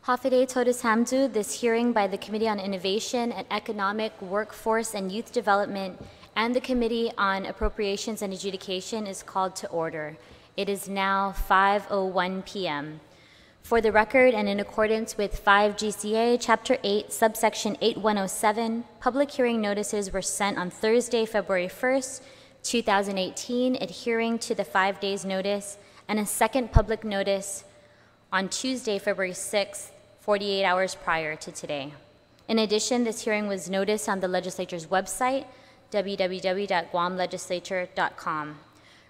Hafide Todes Hamdu, this hearing by the Committee on Innovation and Economic, Workforce and Youth Development and the Committee on Appropriations and Adjudication is called to order. It is now 5:01 p.m. For the record and in accordance with 5 GCA Chapter 8, subsection 8107, public hearing notices were sent on Thursday, February 1st, 2018, adhering to the 5 days notice, and a second public notice on Tuesday, February 6th, 48 hours prior to today. In addition, this hearing was noticed on the legislature's website, www.guamlegislature.com.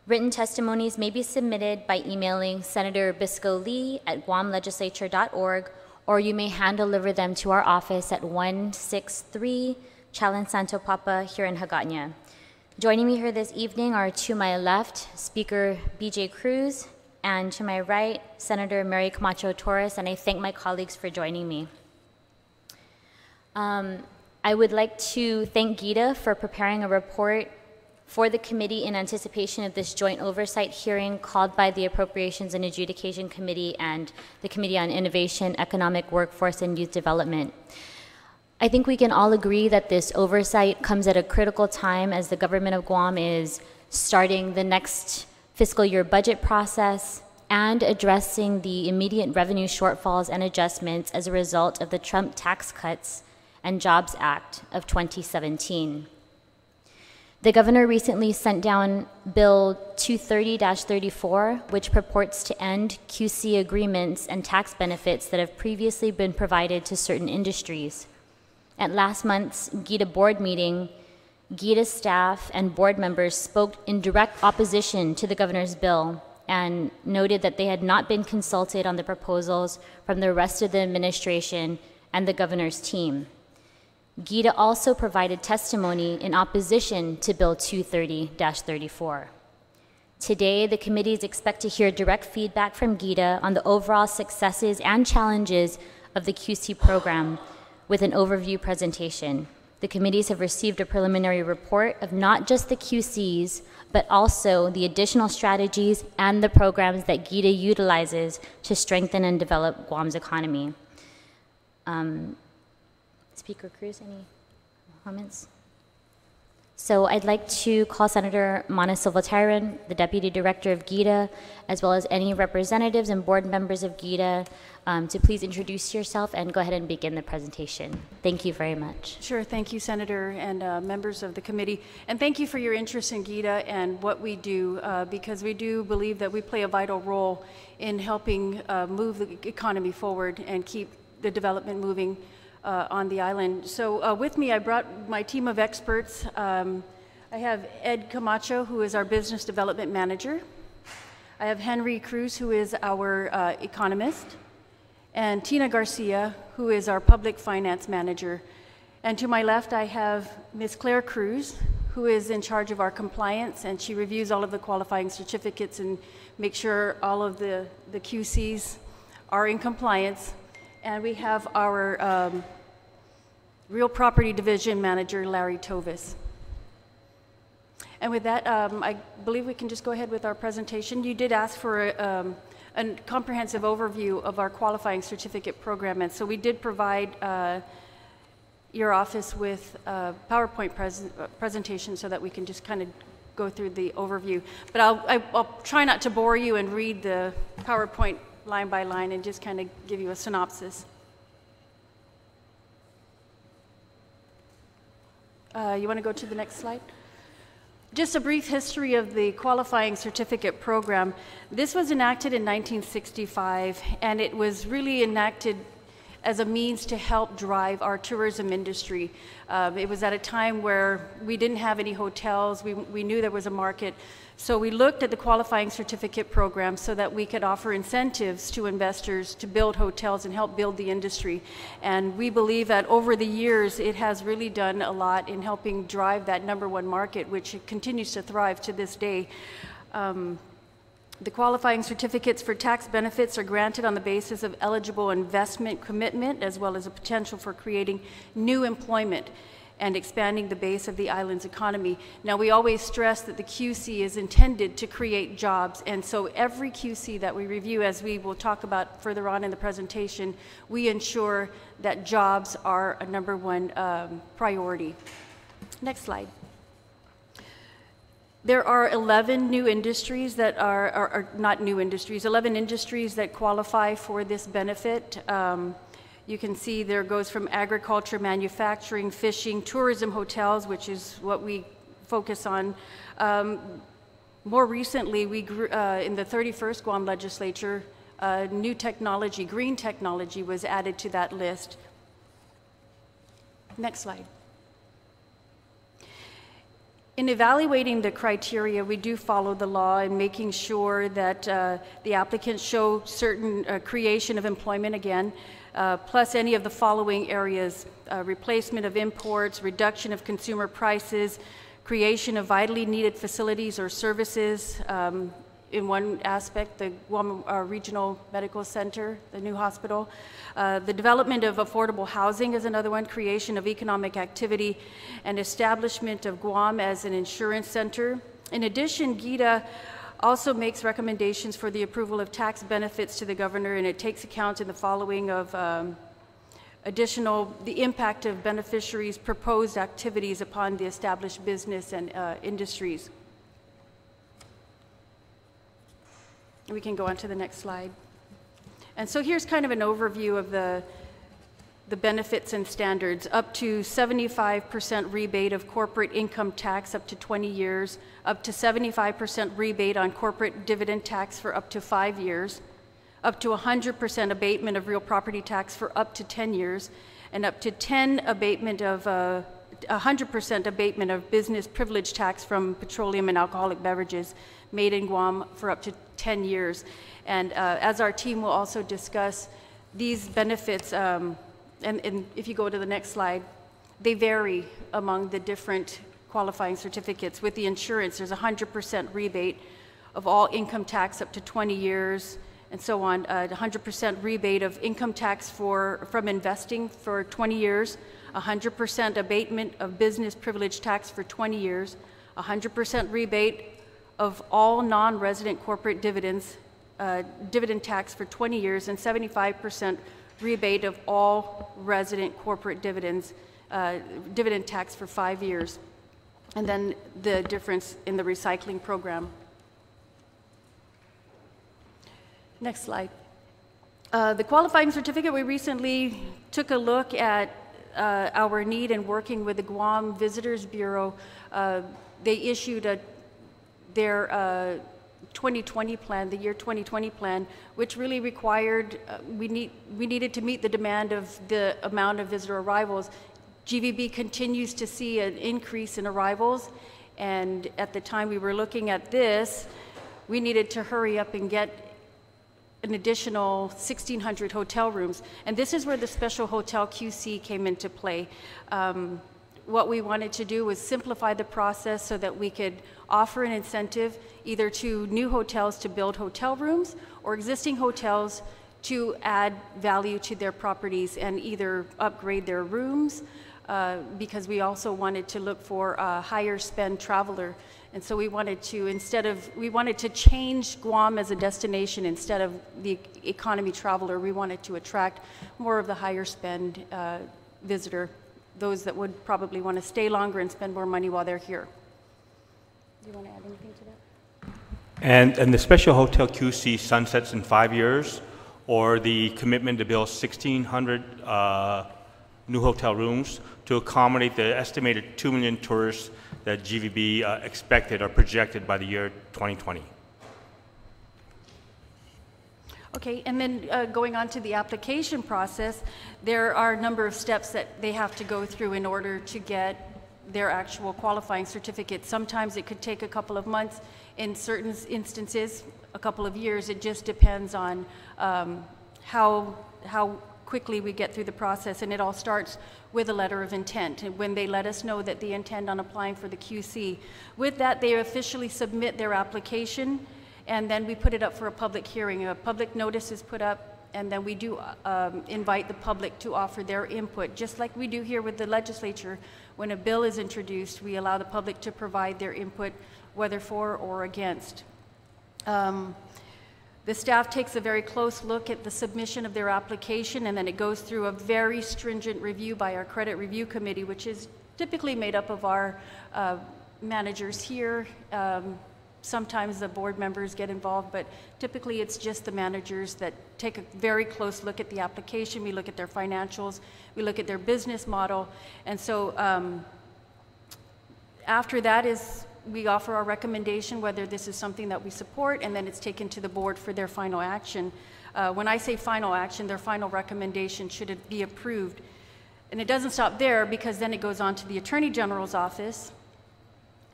Written testimonies may be submitted by emailing Senator biscolee@guamlegislature.org, or you may hand-deliver them to our office at 163 Chalan Santo Papa here in Hagåtña. Joining me here this evening are to my left, Speaker B.J. Cruz, and to my right, Senator Mary Camacho Torres, and I thank my colleagues for joining me. I would like to thank Gita for preparing a report for the committee in anticipation of this joint oversight hearing called by the Appropriations and Adjudication Committee and the Committee on Innovation, Economic, Workforce, and Youth Development. I think we can all agree that this oversight comes at a critical time as the government of Guam is starting the next fiscal year budget process and addressing the immediate revenue shortfalls and adjustments as a result of the Trump Tax Cuts and Jobs Act of 2017. The governor recently sent down Bill 230-34, which purports to end QC agreements and tax benefits that have previously been provided to certain industries. At last month's GITA board meeting, GITA staff and board members spoke in direct opposition to the governor's bill and noted that they had not been consulted on the proposals from the rest of the administration and the governor's team. GITA also provided testimony in opposition to Bill 230-34. Today, the committees expect to hear direct feedback from GITA on the overall successes and challenges of the QC program with an overview presentation. The committees have received a preliminary report of not just the QCs, but also the additional strategies and the programs that GITA utilizes to strengthen and develop Guam's economy. Speaker Cruz, any comments? So I'd like to call Senator Mana Silva-Tyron, the Deputy Director of GITA, as well as any representatives and board members of GITA, to please introduce yourself and go ahead and begin the presentation. Thank you very much. Sure, thank you, Senator, and members of the committee. And thank you for your interest in GITA and what we do, because we do believe that we play a vital role in helping move the economy forward and keep the development moving on the island. So with me, I brought my team of experts. I have Ed Camacho, who is our Business Development Manager. I have Henry Cruz, who is our economist, and Tina Garcia, who is our Public Finance Manager. And to my left, I have Ms. Claire Cruz, who is in charge of our compliance, and she reviews all of the qualifying certificates and makes sure all of the QCs are in compliance. And we have our Real Property Division Manager, Larry Tovis. And with that, I believe we can just go ahead with our presentation. You did ask for a comprehensive overview of our qualifying certificate program, and so we did provide your office with a PowerPoint presentation so that we can just kind of go through the overview. But I'll try not to bore you and read the PowerPoint line by line and just kind of give you a synopsis. You want to go to the next slide? Just a brief history of the qualifying certificate program. This was enacted in 1965, and it was really enacted as a means to help drive our tourism industry. It was at a time where we didn't have any hotels. We knew there was a market. So we looked at the qualifying certificate program so that we could offer incentives to investors to build hotels and help build the industry. And we believe that over the years, it has really done a lot in helping drive that #1 market, which continues to thrive to this day. The qualifying certificates for tax benefits are granted on the basis of eligible investment commitment, as well as a potential for creating new employment. and expanding the base of the island's economy. Now, we always stress that the QC is intended to create jobs, and so every QC that we review, as we will talk about further on in the presentation, we ensure that jobs are a #1 priority. Next slide. There are 11 new industries that are not new industries, 11 industries that qualify for this benefit. You can see there goes from agriculture, manufacturing, fishing, tourism, hotels, which is what we focus on. More recently, we grew, in the 31st Guam legislature, new technology, green technology, was added to that list. Next slide. In evaluating the criteria, we do follow the law in making sure that the applicants show certain creation of employment again, plus any of the following areas: replacement of imports, reduction of consumer prices, creation of vitally needed facilities or services. In one aspect, the Guam Regional Medical Center, the new hospital. The development of affordable housing is another one, creation of economic activity, and establishment of Guam as an insurance center. In addition, GITA also makes recommendations for the approval of tax benefits to the governor, and it takes account in the following of the impact of beneficiaries' proposed activities upon the established business and industries. We can go on to the next slide. And so here's kind of an overview of the benefits and standards. Up to 75% rebate of corporate income tax up to 20 years, up to 75% rebate on corporate dividend tax for up to 5 years, up to 100% abatement of real property tax for up to 10 years, and up to 100% abatement of business privilege tax from petroleum and alcoholic beverages made in Guam for up to 10 years. And as our team will also discuss, these benefits, and if you go to the next slide, they vary among the different qualifying certificates. With the insurance, there's 100% rebate of all income tax up to 20 years, and so on. 100% rebate of income tax from investing for 20 years, 100% abatement of business privilege tax for 20 years, 100% rebate of all non-resident corporate dividends, dividend tax for 20 years, and 75% rebate of all resident corporate dividends, dividend tax for 5 years. And then the difference in the recycling program. Next slide. The qualifying certificate, we recently took a look at our need in working with the Guam Visitors Bureau. They issued their 2020 plan, the year 2020 plan, which really required, we needed to meet the demand of the amount of visitor arrivals. GVB continues to see an increase in arrivals, and at the time we were looking at this, we needed to hurry up and get an additional 1,600 hotel rooms. And this is where the special hotel QC came into play. What we wanted to do was simplify the process so that we could offer an incentive either to new hotels to build hotel rooms or existing hotels to add value to their properties and either upgrade their rooms, because we also wanted to look for a higher spend traveler. And so we wanted to change Guam as a destination. Instead of the economy traveler, we wanted to attract more of the higher spend visitor, those that would probably want to stay longer and spend more money while they're here. Do you want to add anything to that? And the special hotel QC sunsets in 5 years, or the commitment to build 1,600 new hotel rooms to accommodate the estimated 2 million tourists that GVB expected or projected by the year 2020. Okay, and then going on to the application process, there are a number of steps that they have to go through in order to get their actual qualifying certificate. Sometimes it could take a couple of months. In certain instances, a couple of years. It just depends on how quickly we get through the process, and it all starts with a letter of intent. And when they let us know that they intend on applying for the QC, with that they officially submit their application, and then we put it up for a public hearing. A public notice is put up, and then we do invite the public to offer their input, just like we do here with the legislature. When a bill is introduced, we allow the public to provide their input, whether for or against. The staff takes a very close look at the submission of their application, and then it goes through a very stringent review by our credit review committee, which is typically made up of our managers here. Sometimes the board members get involved, but typically it's just the managers that take a very close look at the application. We look at their financials, we look at their business model, and so after that we offer our recommendation whether this is something that we support, and then it's taken to the board for their final action. When I say final action, their final recommendation should it be approved. And it doesn't stop there, because then it goes on to the Attorney General's office,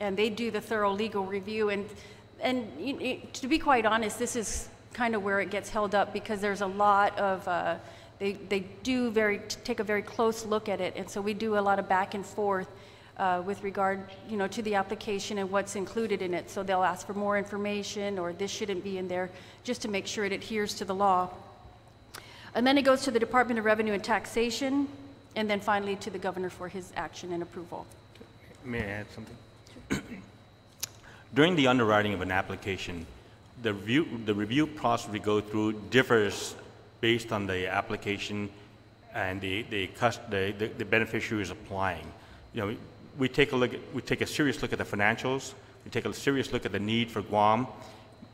and they do the thorough legal review. And to be quite honest, this is kind of where it gets held up, because there's a lot of, they do take a very close look at it, and so we do a lot of back and forth with regard, to the application and what's included in it. So they'll ask for more information, or this shouldn't be in there, just to make sure it adheres to the law. And then it goes to the Department of Revenue and Taxation, and then finally to the governor for his action and approval. May I add something? During the underwriting of an application, the review process we go through differs based on the application and the beneficiary is applying. We take a serious look at the financials, we take a serious look at the need for Guam,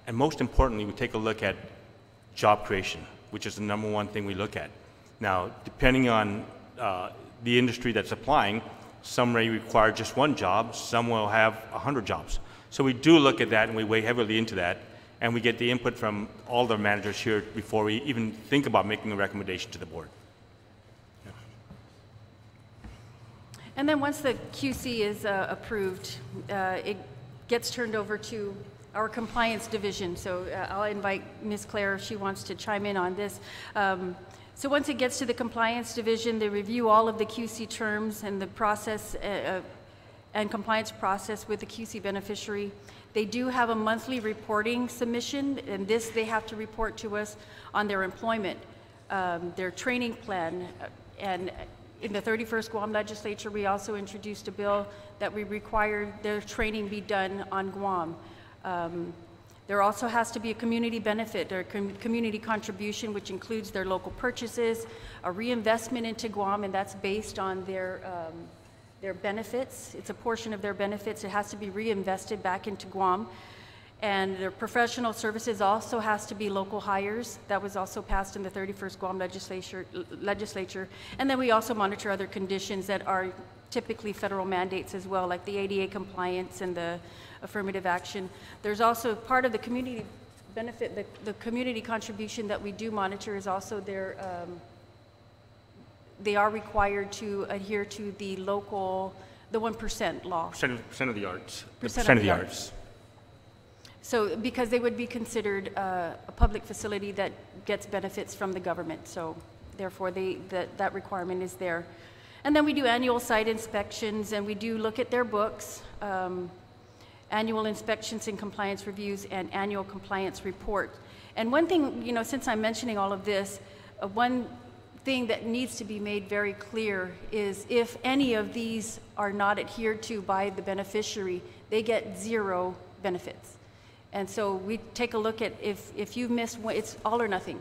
and most importantly, we take a look at job creation, which is the #1 thing we look at. Now, depending on the industry that's applying, some may require just 1 job, some will have 100 jobs. So we do look at that, and we weigh heavily into that, and we get the input from all the managers here before we even think about making a recommendation to the board. And then once the QC is approved, it gets turned over to our compliance division. So I'll invite Ms. Claire if she wants to chime in on this. So once it gets to the compliance division, they review all of the QC terms and the process and compliance process with the QC beneficiary. They do have a monthly reporting submission, and this they have to report to us on their employment, their training plan, and in the 31st Guam legislature, we also introduced a bill that we require their training be done on Guam. There also has to be a community benefit or community contribution, which includes their local purchases, a reinvestment into Guam, and that's based on their benefits. It's a portion of their benefits. It has to be reinvested back into Guam. And their professional services also has to be local hires. That was also passed in the 31st Guam legislature. And then we also monitor other conditions that are typically federal mandates as well, like the ADA compliance and the affirmative action. There's also part of the community benefit, the community contribution that we do monitor is also their, they are required to adhere to the local, the 1% law. Percent of the arts. Percent of the arts. So, because they would be considered a public facility that gets benefits from the government, so therefore that requirement is there. And then we do annual site inspections, and we do look at their books, annual inspections and compliance reviews, and annual compliance report. And one thing, since I'm mentioning all of this, one thing that needs to be made very clear is if any of these are not adhered to by the beneficiary, they get 0 benefits. And so we take a look at if you miss one, it's all or nothing.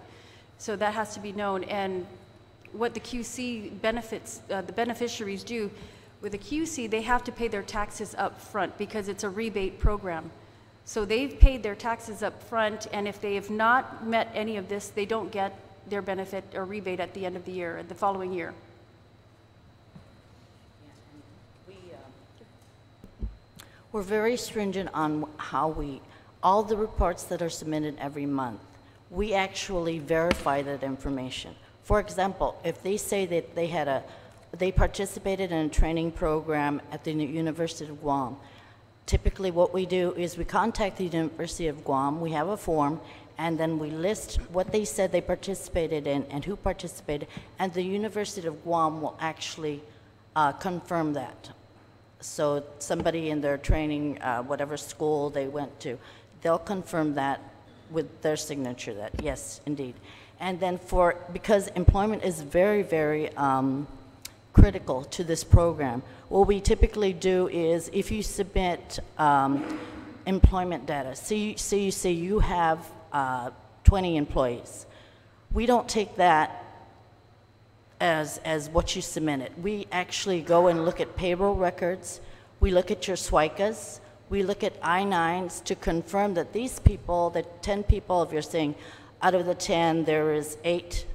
So that has to be known. And what the QC benefits, the beneficiaries do, with the QC, they have to pay their taxes up front because it's a rebate program. So they've paid their taxes up front, and if they have not met any of this, they don't get their benefit or rebate at the end of the year, the following year. We're very stringent on how all the reports that are submitted every month, we actually verify that information. For example, if they say that they participated in a training program at the University of Guam, typically what we do is we contact the University of Guam, we have a form, and then we list what they said they participated in and who participated, and the University of Guam will actually confirm that. So somebody in their training, whatever school they went to, they'll confirm that with their signature that, yes, indeed. And then because employment is very, very critical to this program, what we typically do is if you submit employment data, say you have 20 employees, we don't take that as what you submitted. We actually go and look at payroll records, we look at your SWICAs, we look at I-9s to confirm that these people, the 10 people, if you're saying out of the 10 there is 8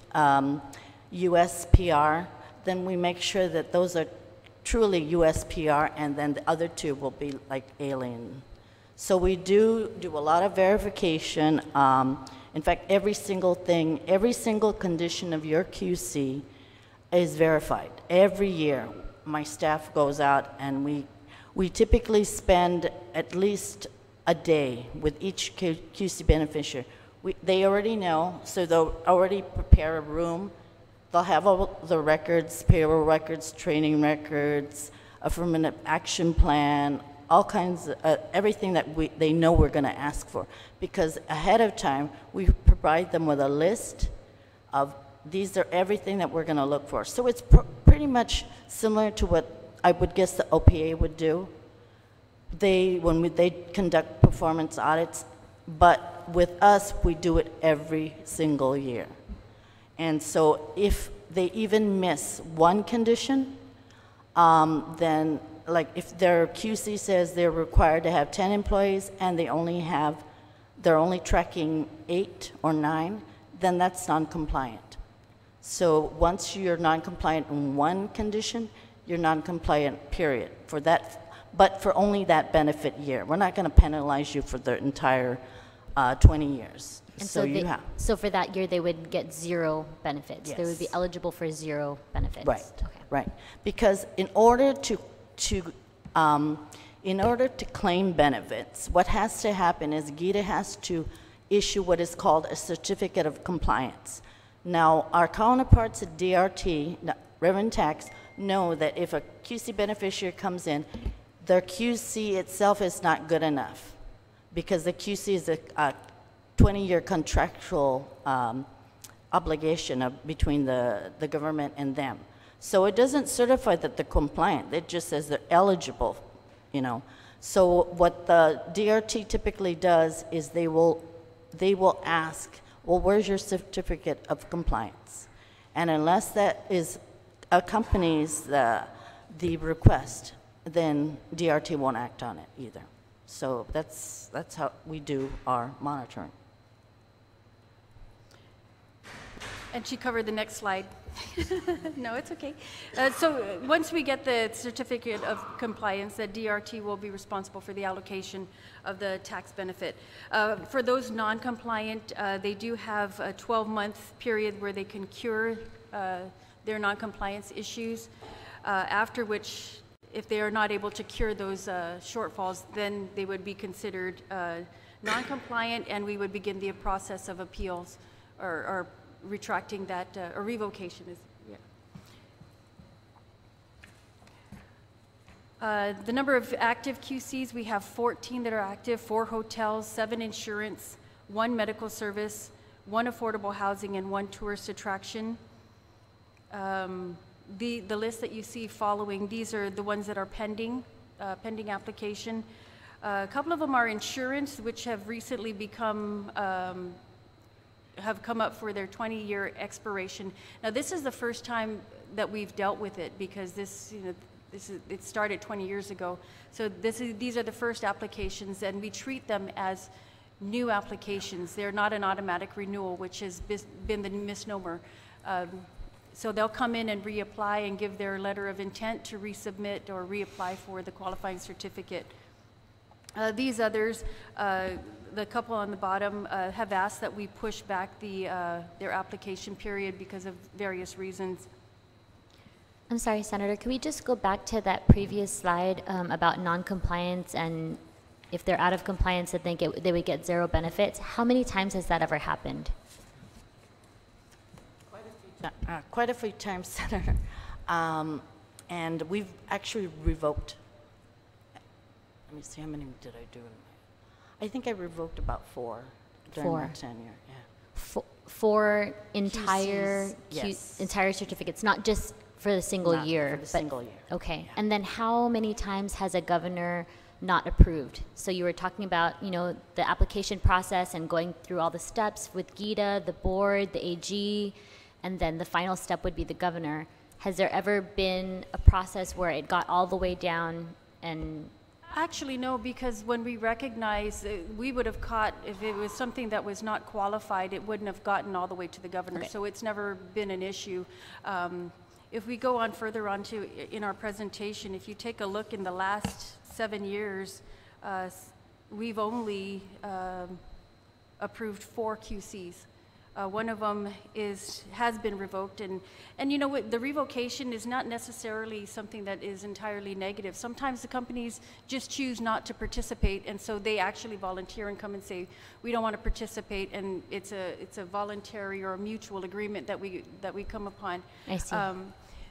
US PR, then we make sure that those are truly US PR, and then the other 2 will be like alien. So we do a lot of verification. In fact, every single thing, every single condition of your QC is verified. Every year, my staff goes out and we typically spend at least a day with each QC beneficiary. They already know, so they'll already prepare a room. They'll have all the records, payroll records, training records, affirmative action plan, all kinds of, everything that they know we're going to ask for. Because ahead of time, we provide them with a list of these are everything that we're going to look for. So it's pretty much similar to what I would guess the OPA would do. They conduct performance audits, but with us, we do it every single year. And so if they even miss one condition, then like if their QC says they're required to have 10 employees and they're only tracking 8 or 9, then that's non-compliant. So once you're non-compliant in one condition, you're non-compliant, period, for that, but for only that benefit year. We're not going to penalize you for the entire 20 years. And so for that year, they would get 0 benefits. Yes. They would be eligible for 0 benefits. Right, Okay. right. Because in order to claim benefits, what has to happen is GITA has to issue what is called a certificate of compliance. Now, our counterparts at DRT, Revenue Tax, know that if a QC beneficiary comes in, their QC itself is not good enough because the QC is a 20-year contractual obligation between the government and them. So it doesn't certify that they're compliant. It just says they're eligible, you know. So what the DRT typically does is they will ask, well, where's your certificate of compliance? And unless that accompanies the request, then DRT won't act on it either. So that's how we do our monitoring. And she covered the next slide. No, it's okay. So once we get the certificate of compliance, the DRT will be responsible for the allocation of the tax benefit. For those non-compliant, they do have a 12-month period where they can cure their non-compliance issues, after which, if they are not able to cure those shortfalls, then they would be considered non-compliant, and we would begin the process of appeals or retracting that, or revocation is, yeah. The number of active QCs, we have 14 that are active, 4 hotels, 7 insurance, 1 medical service, 1 affordable housing, and 1 tourist attraction. The list that you see following, these are the ones that are pending application. A couple of them are insurance, which have recently have come up for their 20-year expiration. Now, this is the first time that we've dealt with it because it started 20 years ago. So these are the first applications, and we treat them as new applications. They're not an automatic renewal, which has been the misnomer. So they'll come in and reapply and give their letter of intent to resubmit or reapply for the qualifying certificate. These others, the couple on the bottom, have asked that we push back their application period because of various reasons. I'm sorry, Senator, can we just go back to that previous slide about non-compliance, and if they're out of compliance, they would get 0 benefits? How many times has that ever happened? Quite a few times, Senator. And we've actually revoked. Let me see, how many did I do? I think I revoked about 4 during my tenure. Yeah. for entire yes. entire certificates, not just for the single Not year. for the single year. Okay. And then how many times has a governor not approved? So you were talking about, the application process and going through all the steps with GITA, the board, the AG, and then the final step would be the governor. Has there ever been a process where it got all the way down and... Actually, no, because when we recognize, we would have caught, if it was something that was not qualified, it wouldn't have gotten all the way to the governor. Okay. So it's never been an issue. If we go on further on to in our presentation, if you take a look in the last 7 years, we've only approved 4 QCs. One of them has been revoked, and you know what, the revocation is not necessarily something that is entirely negative. Sometimes the companies just choose not to participate, and so they actually volunteer and come and say, we don't want to participate, and it's a voluntary or a mutual agreement that we come upon. I see.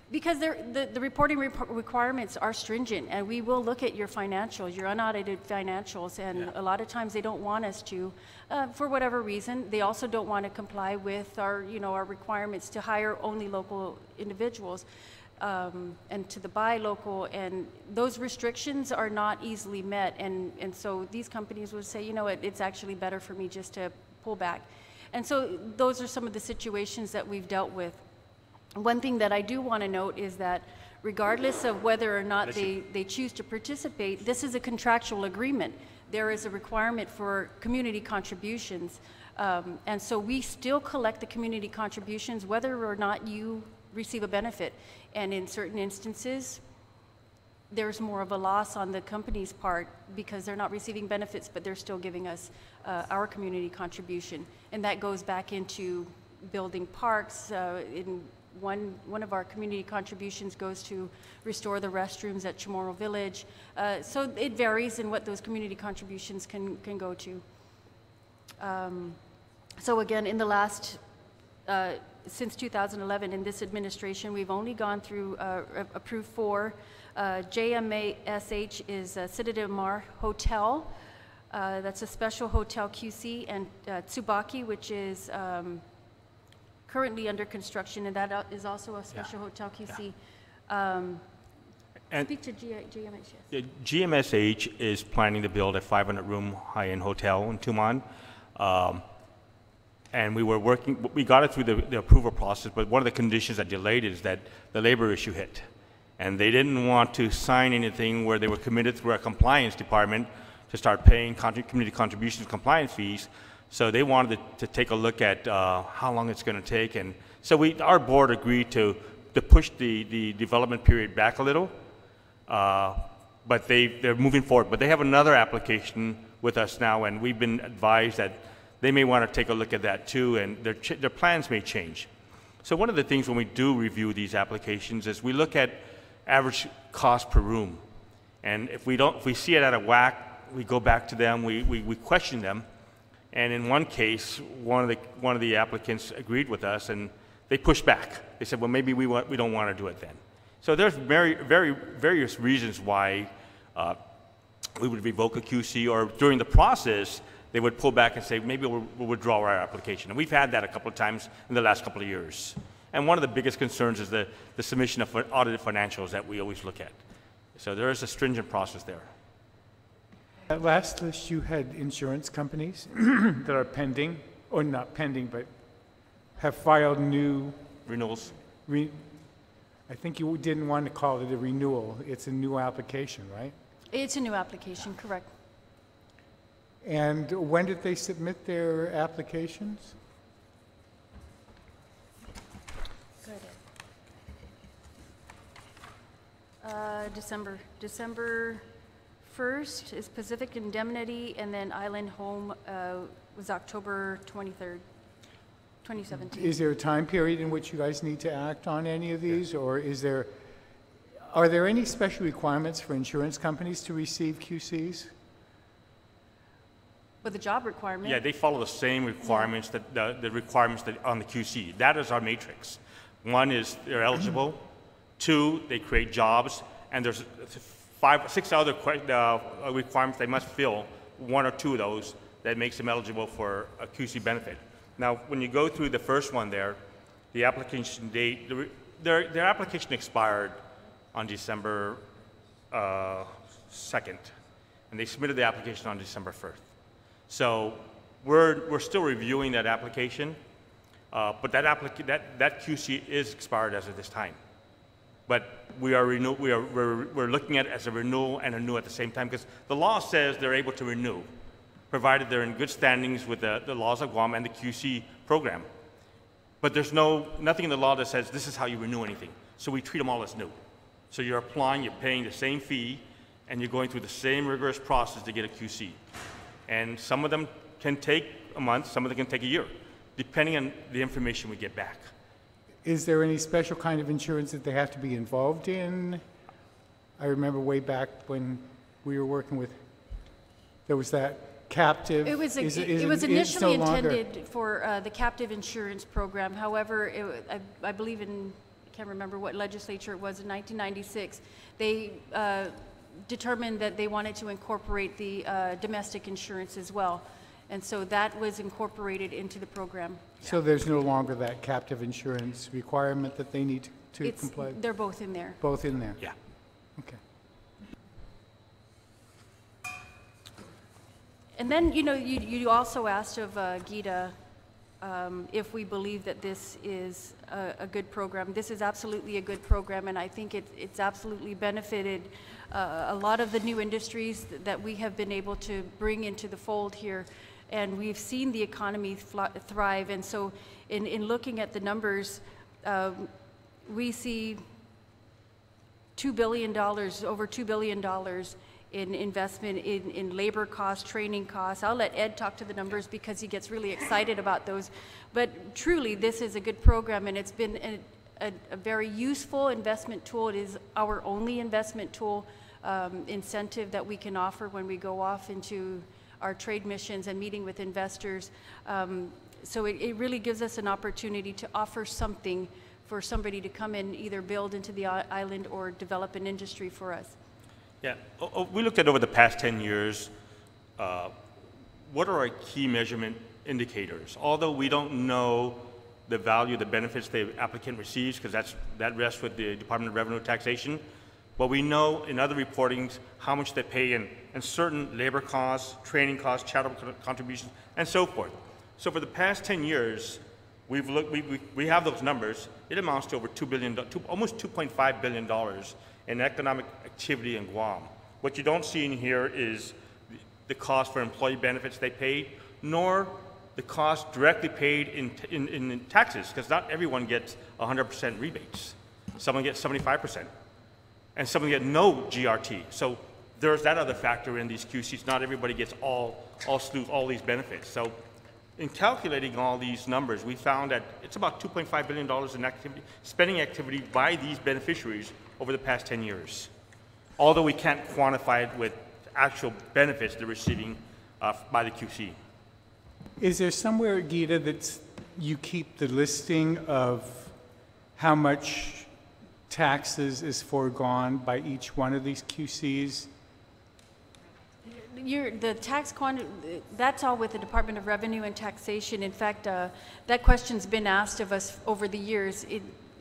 Because the reporting requirements are stringent, and we will look at your financials, your unaudited financials, and a lot of times they don't want us to, for whatever reason. They also don't want to comply with our requirements to hire only local individuals, and to buy local, and those restrictions are not easily met, and so these companies would say, it's actually better for me just to pull back. And so those are some of the situations that we've dealt with. One thing that I do want to note is that regardless of whether or not they choose to participate, this is a contractual agreement. There is a requirement for community contributions. And so we still collect the community contributions whether or not you receive a benefit. And in certain instances, there's more of a loss on the company's part because they're not receiving benefits, but they're still giving us our community contribution. And that goes back into building parks. One of our community contributions goes to restore the restrooms at Chamorro Village. So it varies in what those community contributions can go to. So again, in the last, since 2011, in this administration, we've only gone through, approved 4. JMASH is Citadel Mar Hotel. That's a special hotel QC, and Tsubaki, which is currently under construction, and that is also a special hotel QC. And Speak to GMSH. yeah, GMSH is planning to build a 500-room high-end hotel in Tumon. And we got it through the approval process, but one of the conditions that delayed it is that the labor issue hit. And they didn't want to sign anything where they were committed through our compliance department to start paying community contributions compliance fees. So they wanted to take a look at how long it's going to take. And so our board agreed to push the development period back a little. But they're moving forward. But they have another application with us now, and we've been advised that they may want to take a look at that too, and their plans may change. So one of the things when we do review these applications is we look at average cost per room. And if we see it out of whack, we go back to them, we question them. And in one case, one of the applicants agreed with us, and they pushed back. They said, well, maybe we don't want to do it then. So there's various reasons why we would revoke a QC, or during the process, they would pull back and say, maybe we'll withdraw our application. And we've had that a couple of times in the last couple of years. And one of the biggest concerns is the submission of audited financials that we always look at. So there is a stringent process there. At last list, you had insurance companies that are pending, or not pending, but have filed new Renewals? I think you didn't want to call it a renewal. It's a new application, right? It's a new application, correct. And when did they submit their applications? December 1st is Pacific Indemnity, and then Island Home was October 23rd, 2017. Is there a time period in which you guys need to act on any of these, or are there any special requirements for insurance companies to receive QCs? With the job requirement? Yeah, they follow the same requirements that the requirements that on the QC. That is our matrix. One is they're eligible. 2, they create jobs, and there's 5, 6 other requirements they must fill. 1 or 2 of those that makes them eligible for a QC benefit. Now, when you go through the first one there, the application date, their application expired on December 2nd, and they submitted the application on December 1st. So we're still reviewing that application, but that QC is expired as of this time. But we're looking at it as a renewal and a new at the same time, because the law says they're able to renew, provided they're in good standings with the laws of Guam and the QC program. But there's nothing in the law that says this is how you renew anything. So we treat them all as new. So you're applying, you're paying the same fee, and you're going through the same rigorous process to get a QC. And some of them can take a month, some of them can take a year, depending on the information we get back. Is there any special kind of insurance that they have to be involved in? I remember way back when we were working with, there was that captive. It was initially intended for the captive insurance program. However, I believe in, I can't remember what legislature it was, in 1996, they determined that they wanted to incorporate the domestic insurance as well. And so that was incorporated into the program. So there's no longer that captive insurance requirement that they need to comply? They're both in there. Both in there? Yeah. Okay. And then, you know, you also asked of Gita if we believe that this is a good program. This is absolutely a good program, and I think it's absolutely benefited a lot of the new industries that we have been able to bring into the fold here. And we've seen the economy thrive. And so in looking at the numbers, we see $2 billion, over $2 billion in investment in labor costs, training costs. I'll let Ed talk to the numbers because he gets really excited about those. But truly, this is a good program, and it's been a very useful investment tool. It is our only investment tool incentive that we can offer when we go off into our trade missions and meeting with investors. So it really gives us an opportunity to offer something for somebody to come and either build into the island or develop an industry for us. Yeah, we looked at over the past 10 years, what are our key measurement indicators? Although we don't know the value, the benefits the applicant receives, because that rests with the Department of Revenue Taxation, but we know in other reportings how much they pay in certain labor costs, training costs, charitable contributions, and so forth. So for the past 10 years, we have those numbers. It amounts to over $2 billion, almost $2.5 billion in economic activity in Guam. What you don't see in here is the cost for employee benefits they paid, nor the cost directly paid in taxes, because not everyone gets 100% rebates. Someone gets 75%, and someone gets no GRT. So there's that other factor in these QCs. Not everybody gets all these benefits. So in calculating all these numbers, we found that it's about $2.5 billion in spending activity by these beneficiaries over the past 10 years. Although we can't quantify it with actual benefits they're receiving by the QC. Is there somewhere, Gita, that you keep the listing of how much taxes is foregone by each one of these QCs? The tax that's all with the Department of Revenue and Taxation. In fact, that question's been asked of us over the years.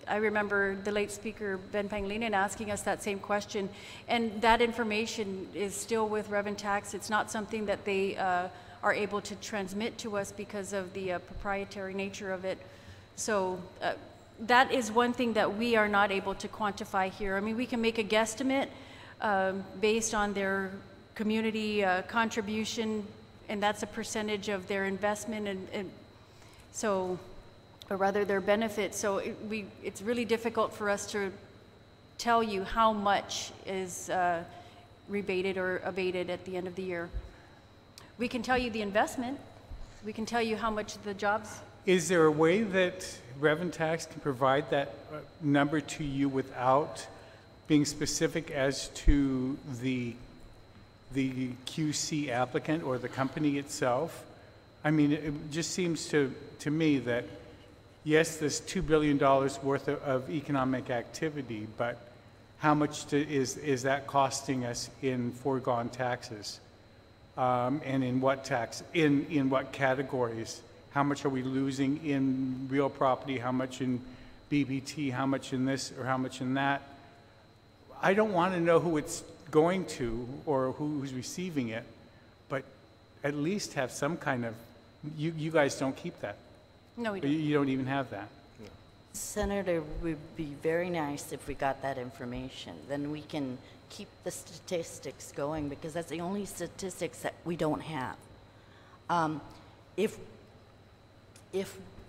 I remember the late speaker, Ben Panglinen, asking us that same question, and that information is still with Rev and Tax. It's not something that they are able to transmit to us because of the proprietary nature of it. So that is one thing that we are not able to quantify here. I mean, we can make a guesstimate based on their community contribution, and that's a percentage of their investment, and so, or rather their benefits. So it's really difficult for us to tell you how much is rebated or abated at the end of the year. We can tell you the investment. We can tell you how much the jobs. Is there a way that Rev and Tax can provide that number to you without being specific as to the QC applicant or the company itself? I mean, it just seems to me that, yes, there's $2 billion worth of economic activity, but how much is that costing us in foregone taxes? And in what in what categories? how much are we losing in real property, how much in BBT, how much in this or how much in that. I don't want to know who it's going to or who's receiving it, but at least have some kind of, you guys don't keep that. No, we don't. You don't even have that. Senator, it would be very nice if we got that information. Then we can keep the statistics going, because that's the only statistics that we don't have.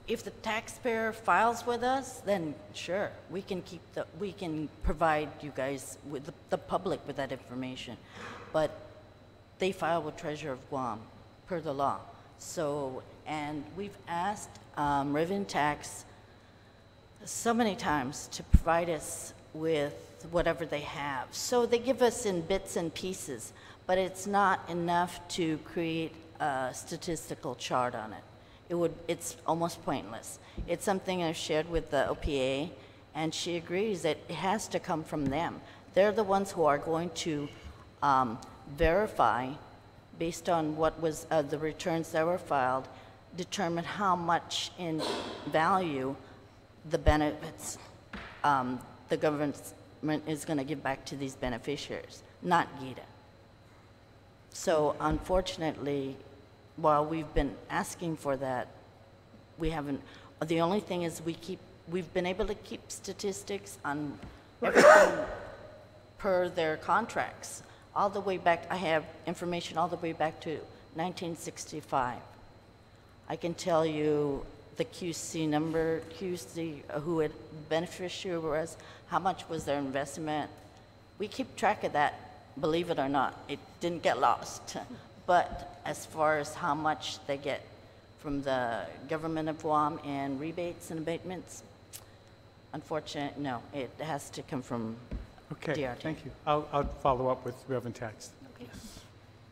If the taxpayer files with us, then sure, we can provide you guys with the public with that information. But they file with Treasurer of Guam per the law. So, and we've asked Revenue Tax so many times to provide us with whatever they have. So they give us in bits and pieces, but it's not enough to create a statistical chart on it. It's almost pointless. It's something I've shared with the OPA, and she agrees that it has to come from them. They're the ones who are going to verify, based on what was the returns that were filed, determine how much in value the benefits the government is going to give back to these beneficiaries, not GITA. So unfortunately, while we've been asking for that, we haven't. The only thing is we've been able to keep statistics on everything per their contracts, all the way back. I have information all the way back to 1965. I can tell you the QC number, who had beneficiary was, how much was their investment. We keep track of that, believe it or not. It didn't get lost. But as far as how much they get from the government of Guam and rebates and abatements, unfortunately, no, it has to come from Okay, DRT. thank you. I'll follow up with Reverend Tax.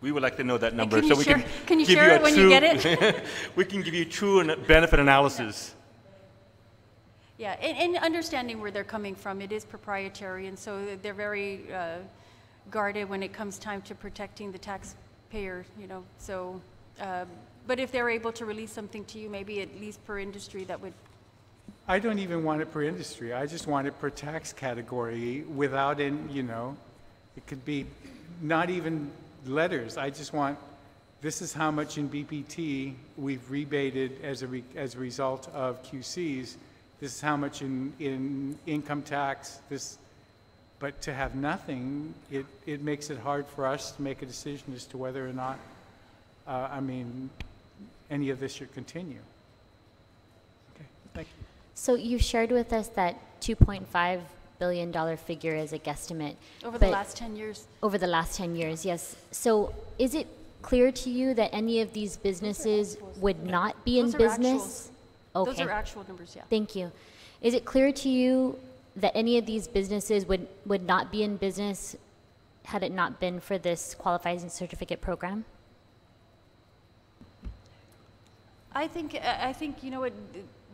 We would like to know that number Can so you we share, can give share you it a when true, you get it? we can give you true benefit analysis. Yeah, and understanding where they're coming from, it is proprietary, and so they're very guarded when it comes time to protecting the taxpayer, you know. So, but if they're able to release something to you, maybe at least per industry, that would. I don't even want it per industry. I just want it per tax category without it could be not even letters. I just want, this is how much in BPT we've rebated as a result of QCs. This is how much in income tax. But to have nothing, it makes it hard for us to make a decision as to whether or not, any of this should continue. Okay, thank you. So you shared with us that $2.5 billion figure as a guesstimate. Over the last 10 years. Over the last 10 years, yes. So is it clear to you that any of these businesses would not be in business? Okay. Those are actual numbers, yeah. Thank you. Is it clear to you that any of these businesses would not be in business had it not been for this qualifying certificate program? I think you know what,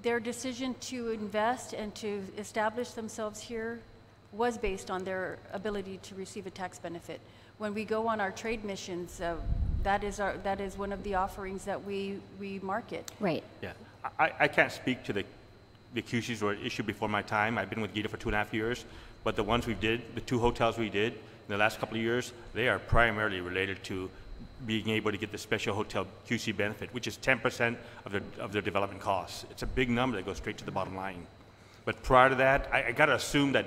their decision to invest and to establish themselves here was based on their ability to receive a tax benefit. When we go on our trade missions, that is one of the offerings that we market. Right. Yeah, I can't speak to the QCs were issued before my time. I've been with GITA for 2.5 years, but the ones we did, the 2 hotels we did in the last couple of years, they are primarily related to being able to get the special hotel QC benefit, which is 10% of their development costs. It's a big number that goes straight to the bottom line. But prior to that, I got to assume that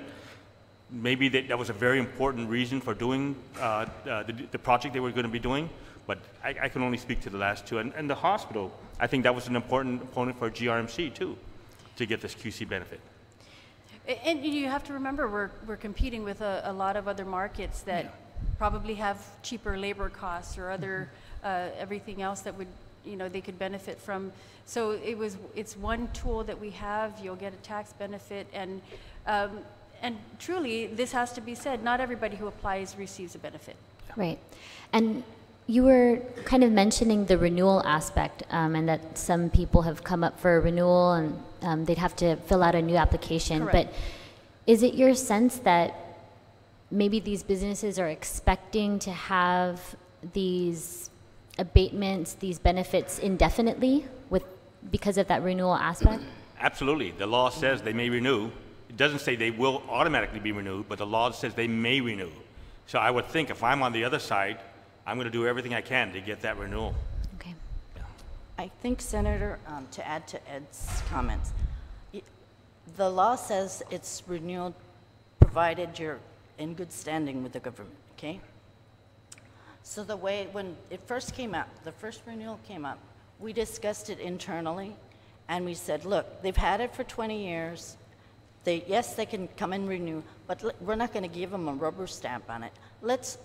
maybe that was a very important reason for doing the project they were going to be doing, but I can only speak to the last 2. And the hospital, I think that was an important component for GRMC too, to get this QC benefit. And you have to remember, we're competing with a lot of other markets that probably have cheaper labor costs or other everything else that would, they could benefit from. So it's one tool that we have. You'll get a tax benefit, and truly, this has to be said. Not everybody who applies receives a benefit. Right, and you were kind of mentioning the renewal aspect, and that some people have come up for a renewal and they'd have to fill out a new application. Correct. But is it your sense that maybe these businesses are expecting to have these abatements, these benefits indefinitely, with because of that renewal aspect? Absolutely. The law says they may renew. It doesn't say they will automatically be renewed, but the law says they may renew. So I would think if I'm on the other side, I'm going to do everything I can to get that renewal. Okay. I think, Senator, to add to Ed's comments, the law says it's renewed provided you're in good standing with the government, okay? So the way, when it first came up, the first renewal came up, we discussed it internally, and we said, look, they've had it for 20 years. Yes, they can come and renew, but we're not going to give them a rubber stamp on it. Let's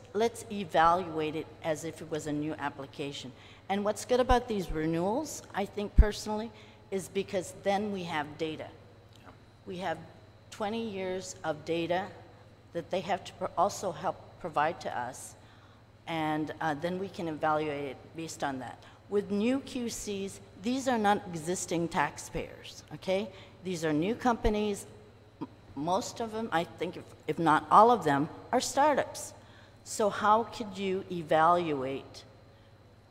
evaluate it as if it was a new application. And what's good about these renewals, I think personally, is because then we have data. We have 20 years of data that they have to also help provide to us, and then we can evaluate it based on that. With new QCs, these are not existing taxpayers, okay? These are new companies. Most of them, I think, if not all of them, are startups. So how could you evaluate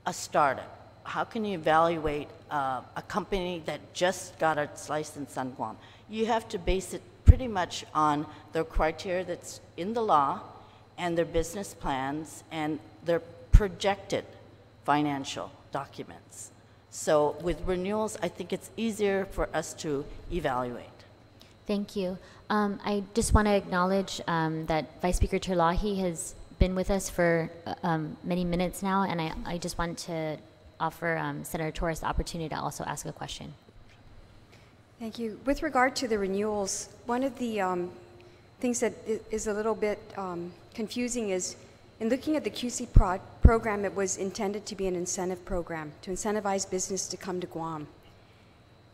a startup? How can you evaluate a company that just got its license on Guam? You have to base it pretty much on the criteria that's in the law and their business plans and their projected financial documents. So with renewals, I think it's easier for us to evaluate. Thank you. I just want to acknowledge that Vice Speaker Terlahi has been with us for many minutes now, and I just want to offer Senator Torres the opportunity to also ask a question. Thank you. With regard to the renewals, one of the things that is a little bit confusing is in looking at the QC program, it was intended to be an incentive program to incentivize business to come to Guam.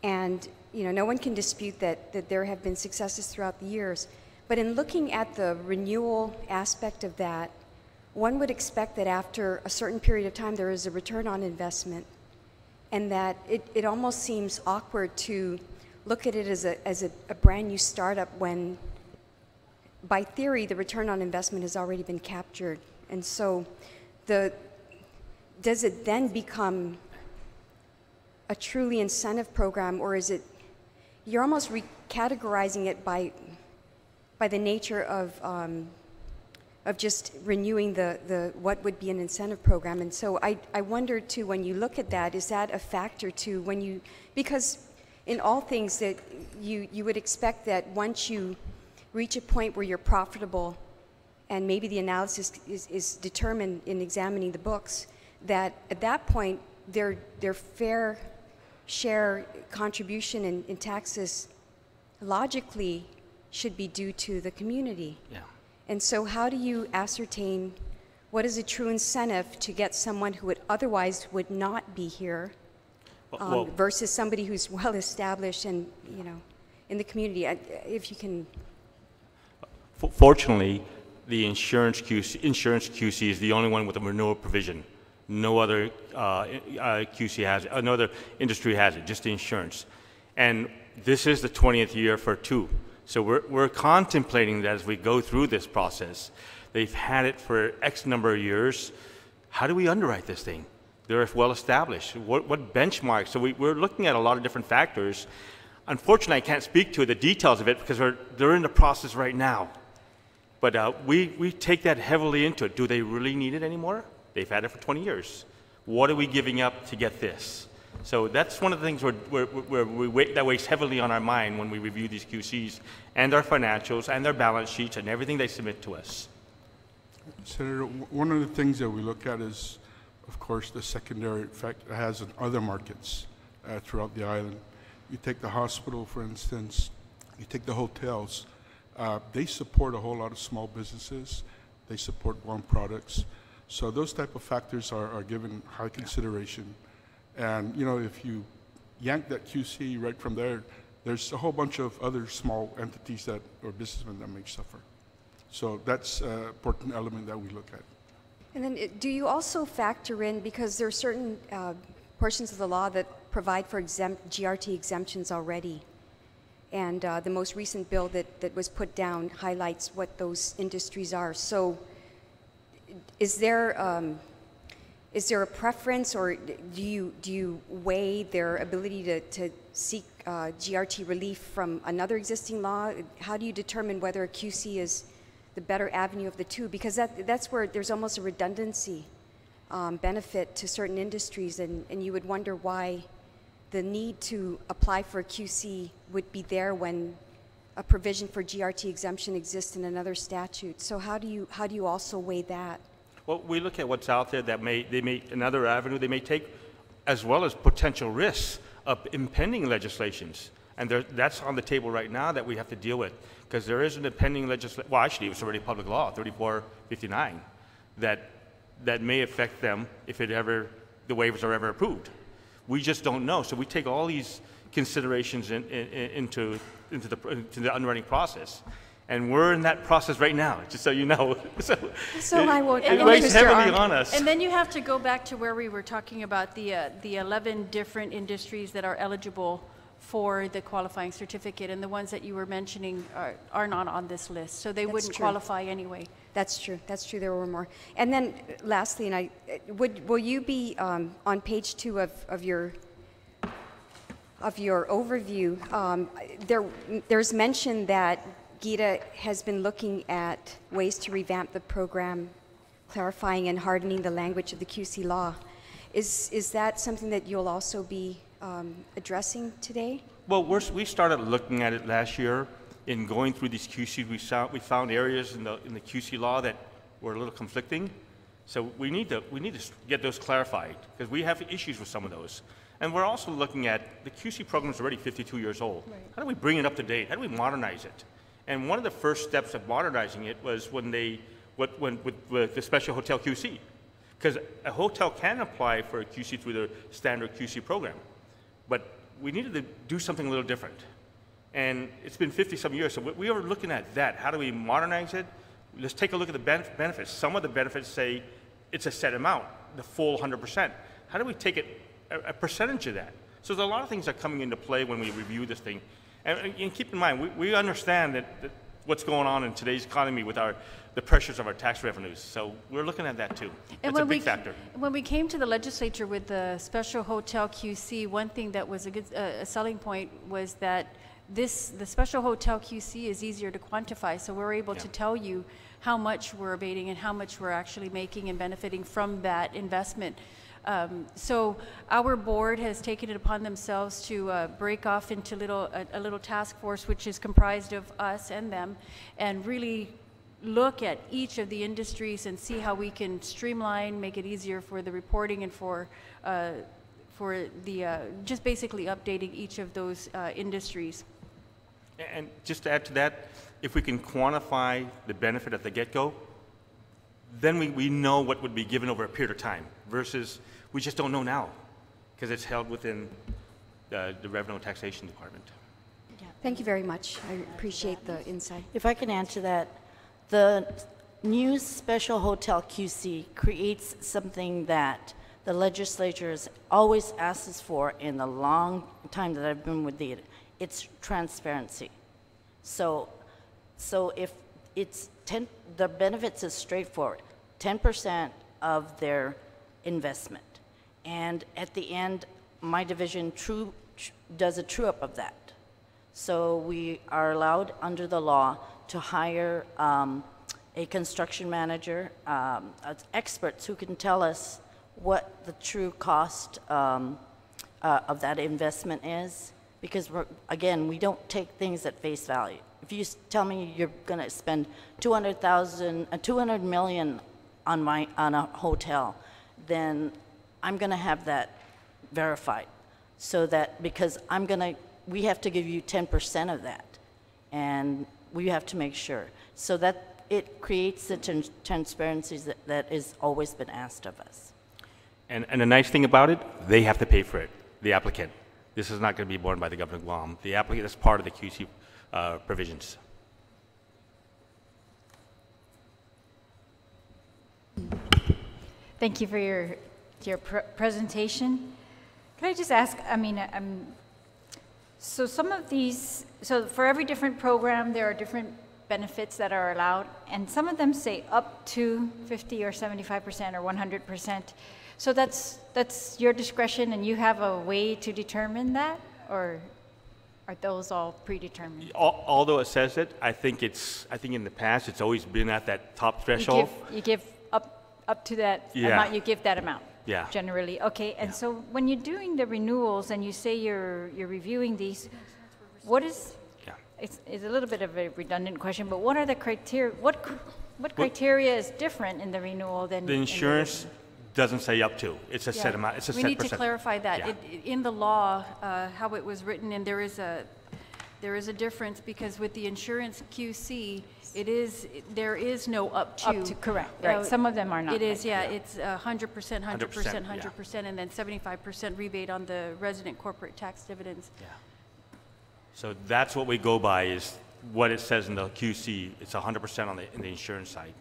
And no one can dispute that there have been successes throughout the years. But in looking at the renewal aspect of that, one would expect that after a certain period of time there is a return on investment, and that it almost seems awkward to look at it as a brand new startup when, by theory, the return on investment has already been captured. And so does it then become a truly incentive program, or is it, you're almost recategorizing it by the nature of just renewing the what would be an incentive program? And so I wonder too, when you look at that, is that a factor too, when you, because in all things that you would expect that once you reach a point where you're profitable, and maybe the analysis is determined in examining the books, that at that point their fair share contribution in taxes logically should be due to the community. Yeah. And so how do you ascertain what is a true incentive to get someone who otherwise would not be here versus somebody who's well established and in the community? If you can. Fortunately, the insurance QC is the only one with a renewal provision. No other QC has it. No other industry has it, just the insurance. And this is the 20th year for two. So we're contemplating that as we go through this process. They've had it for X number of years. How do we underwrite this thing? They're well established. What benchmarks? So we're looking at a lot of different factors. Unfortunately, I can't speak to the details of it because they're in the process right now. But we take that heavily into it. Do they really need it anymore? They've had it for 20 years. What are we giving up to get this? So that's one of the things that weighs heavily on our mind when we review these QCs and our financials and their balance sheets and everything they submit to us. Senator, one of the things that we look at is, of course, the secondary effect it has in other markets throughout the island. You take the hospital, for instance, you take the hotels. They support a whole lot of small businesses. They support Guam products. So those type of factors are given high consideration. And if you yank that QC right from there, there's a whole bunch of other small entities or businessmen that may suffer. So that's an important element that we look at. And then do you also factor in, because there are certain portions of the law that provide for GRT exemptions already, and the most recent bill that was put down highlights what those industries are. So is there is there a preference, or do you weigh their ability to seek GRT relief from another existing law? How do you determine whether a QC is the better avenue of the two? Because that's where there's almost a redundancy benefit to certain industries, and you would wonder why the need to apply for a QC would be there when a provision for GRT exemption exists in another statute. So how do you also weigh that? Well, we look at what's out there that they may another avenue they may take, as well as potential risks of impending legislations. And that's on the table right now that we have to deal with, because there is an impending legislation. Well, actually, it was already public law, 3459, that may affect them if the waivers are ever approved. We just don't know. So we take all these considerations into the underwriting process. And we're in that process right now, just so you know. So I will. It weighs heavily on us. And then you have to go back to where we were talking about the 11 different industries that are eligible for the qualifying certificate, and the ones that you were mentioning are not on this list, so they wouldn't qualify anyway. That's true. That's true. There were more. And then, lastly, and will you be on page 2 of your overview? There's mention that Gita has been looking at ways to revamp the program, clarifying and hardening the language of the QC law. Is that something that you'll also be addressing today? Well, we started looking at it last year. In going through these QCs, we found areas in the QC law that were a little conflicting. So we need to get those clarified, because we have issues with some of those. And we're also looking at the QC program is already 52 years old. Right. How do we bring it up to date? How do we modernize it? And one of the first steps of modernizing it was when with the special hotel QC, because a hotel can apply for a QC through the standard QC program, but we needed to do something a little different. And it's been 50-some years, so we are looking at that. How do we modernize it? Let's take a look at the benefits. Some of the benefits say it's a set amount, the full 100%. How do we take it a percentage of that? So there's a lot of things that are coming into play when we review this thing. And keep in mind, we understand that what's going on in today's economy with the pressures of our tax revenues. So we're looking at that too. It's a big factor. When we came to the legislature with the special hotel QC, one thing that was a selling point was that the special hotel QC is easier to quantify. So we're able to tell you how much we're abating and how much we're actually making and benefiting from that investment. So our board has taken it upon themselves to break off into a little task force, which is comprised of us and them, and really look at each of the industries and see how we can streamline, make it easier for the reporting and for the just basically updating each of those industries. And just to add to that, if we can quantify the benefit at the get-go, then we know what would be given over a period of time, versus we just don't know now, because it's held within the Revenue and Taxation Department. Yeah. Thank you very much. I appreciate the insight. If I can add to that, the new special hotel QC creates something that the legislature has always asked us for in the long time that I've been with it. It's transparency. So if it's the benefits is straightforward, 10% of their investment. And at the end, my division does a true-up of that. So we are allowed under the law to hire a construction manager, experts who can tell us what the true cost of that investment is. Because, again, we don't take things at face value. If you tell me you're going to spend $200 million on a hotel, then I'm going to have that verified. So that, because we have to give you 10% of that, and we have to make sure. So that it creates the transparency that has always been asked of us. And the nice thing about it, they have to pay for it, the applicant. This is not going to be borne by the government of Guam. The applicant is part of the QC provisions. Thank you for your presentation. Can I just ask, so some of these, so for every different program, there are different benefits that are allowed, and some of them say up to 50 or 75% or 100%. So that's your discretion, and you have a way to determine that, or are those all predetermined? Although it says it, I think in the past, it's always been at that top threshold. You give up to that Yeah. amount, you give that amount? Yeah. Generally, okay. And so when you're doing the renewals and you say you're reviewing these, what is, Yeah. it's a little bit of a redundant question, but what are the criteria, what criteria is different in the renewal than? The insurance doesn't say up to. It's a set amount. It's a set We need percent. to clarify that. Yeah. In the law, how it was written, and there is a difference, because with the insurance QC, there is no up to. Up to, correct, right. Some of them are not. It is, like- yeah, it's 100%, 100%, 100%, 100%, and then 75% rebate on the resident corporate tax dividends. Yeah. So that's what we go by, is what it says in the QC. It's 100% in the insurance side.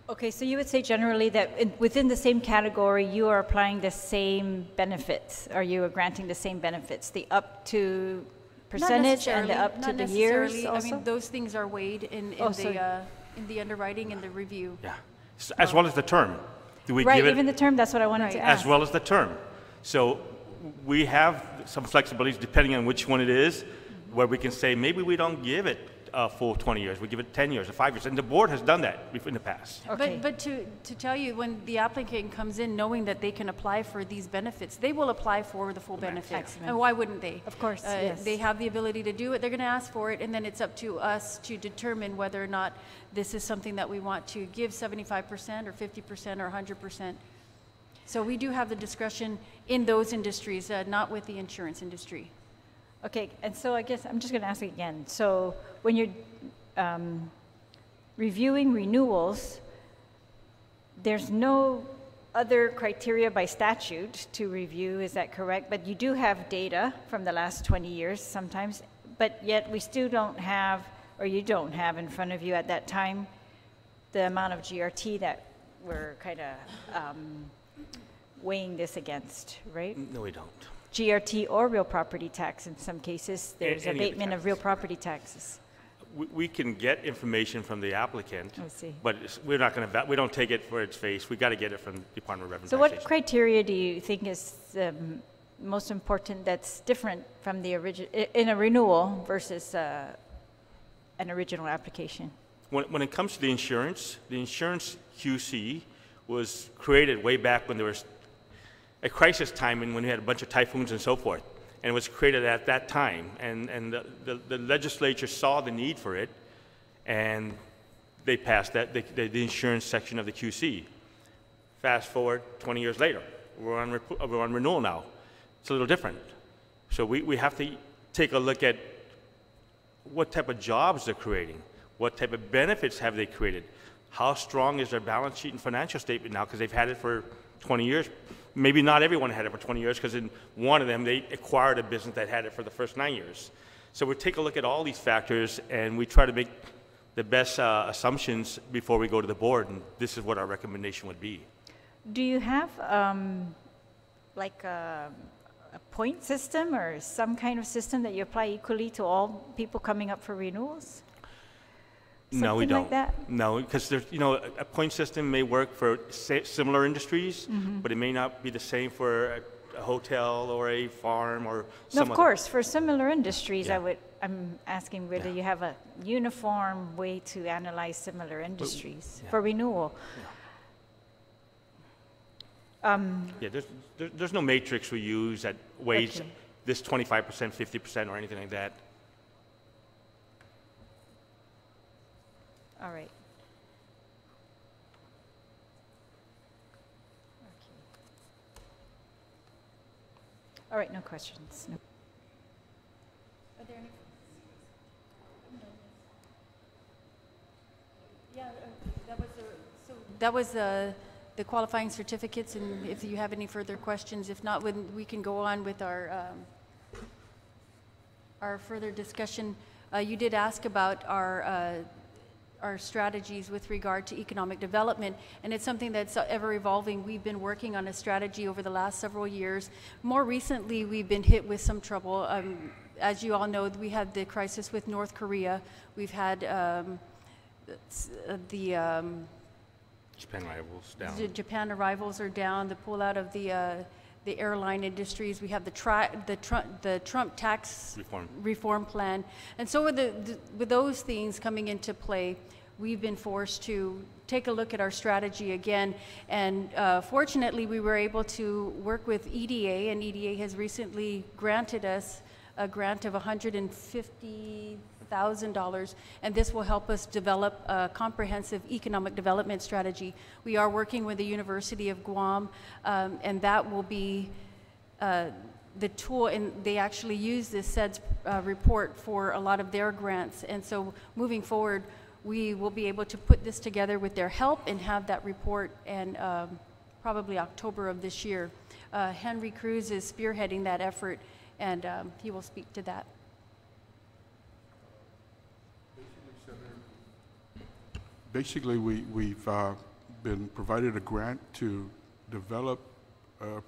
Okay, so you would say generally that within the same category, you are applying the same benefits, or you are granting the same benefits, the up to percentage and the up to the years necessarily. also? I mean, those things are weighed in the underwriting and the review. Yeah. As well as the term. Do we Right, give it? even the term, that's what I wanted to ask. As well as the term. So we have some flexibilities depending on which one it is, where we can say maybe we don't give it a full 20 years, we give it 10 years or 5 years, and the board has done that in the past. Okay. But to tell you, when the applicant comes in knowing that they can apply for these benefits, they will apply for the full benefit. Excellent. And why wouldn't they? Of course, yes. They have the ability to do it, they're going to ask for it, and then it's up to us to determine whether or not this is something that we want to give 75% or 50% or 100%. So we do have the discretion in those industries, not with the insurance industry. Okay, and so I guess I'm just going to ask again. So when you're reviewing renewals, there's no other criteria by statute to review, is that correct? But you do have data from the last 20 years sometimes, but yet we still don't have, or you don't have in front of you at that time, the amount of GRT that we're kind of weighing this against, right? No, we don't. GRT or real property tax in some cases. There's Any of the abatement of real property taxes. We can get information from the applicant, I see. but we're not going to, we don't take it for its face. We got to get it from the Department of Revenue So what Taxation. criteria do you think is most important that's different from the original, in a renewal versus an original application? When it comes to the insurance QC was created way back when there was a crisis time and when we had a bunch of typhoons and so forth. And it was created at that time. And the legislature saw the need for it, and they passed that, the insurance section of the QC. Fast forward 20 years later, we're on renewal now. It's a little different. So we have to take a look at what type of jobs they're creating, what type of benefits have they created, how strong is their balance sheet and financial statement now, because they've had it for 20 years. Maybe not everyone had it for 20 years, because in one of them, they acquired a business that had it for the first 9 years. So we take a look at all these factors, and we try to make the best assumptions before we go to the board, and this is what our recommendation would be. Do you have like a point system or some kind of system that you apply equally to all people coming up for renewals? No, we Something don't. like that? No, because there's, a point system may work for similar industries, but it may not be the same for a hotel or a farm or No, some of other- course, for similar industries, Yeah. I'm asking whether Yeah. you have a uniform way to analyze similar industries yeah. for renewal. Yeah, there's no matrix we use that weighs Okay. this 25%, 50%, or anything like that. All right. All right, no questions. No. That was the qualifying certificates, and if you have any further questions, if not, we can go on with our further discussion. You did ask about our strategies with regard to economic development, and it's something that's ever evolving. We've been working on a strategy over the last several years. More recently, we've been hit with some trouble. As you all know, we had the crisis with North Korea. We've had Japan arrivals down. Japan arrivals are down. The pullout of the airline industries. We have the Trump tax reform plan, and so with those things coming into play, we've been forced to take a look at our strategy again. And fortunately, we were able to work with EDA, and EDA has recently granted us a grant of $150,000, and this will help us develop a comprehensive economic development strategy. We are working with the University of Guam, and that will be the tool, and they actually use this SEDS report for a lot of their grants. And so moving forward, we will be able to put this together with their help and have that report in probably October of this year. Henry Cruz is spearheading that effort, and he will speak to that. Basically, we've been provided a grant to develop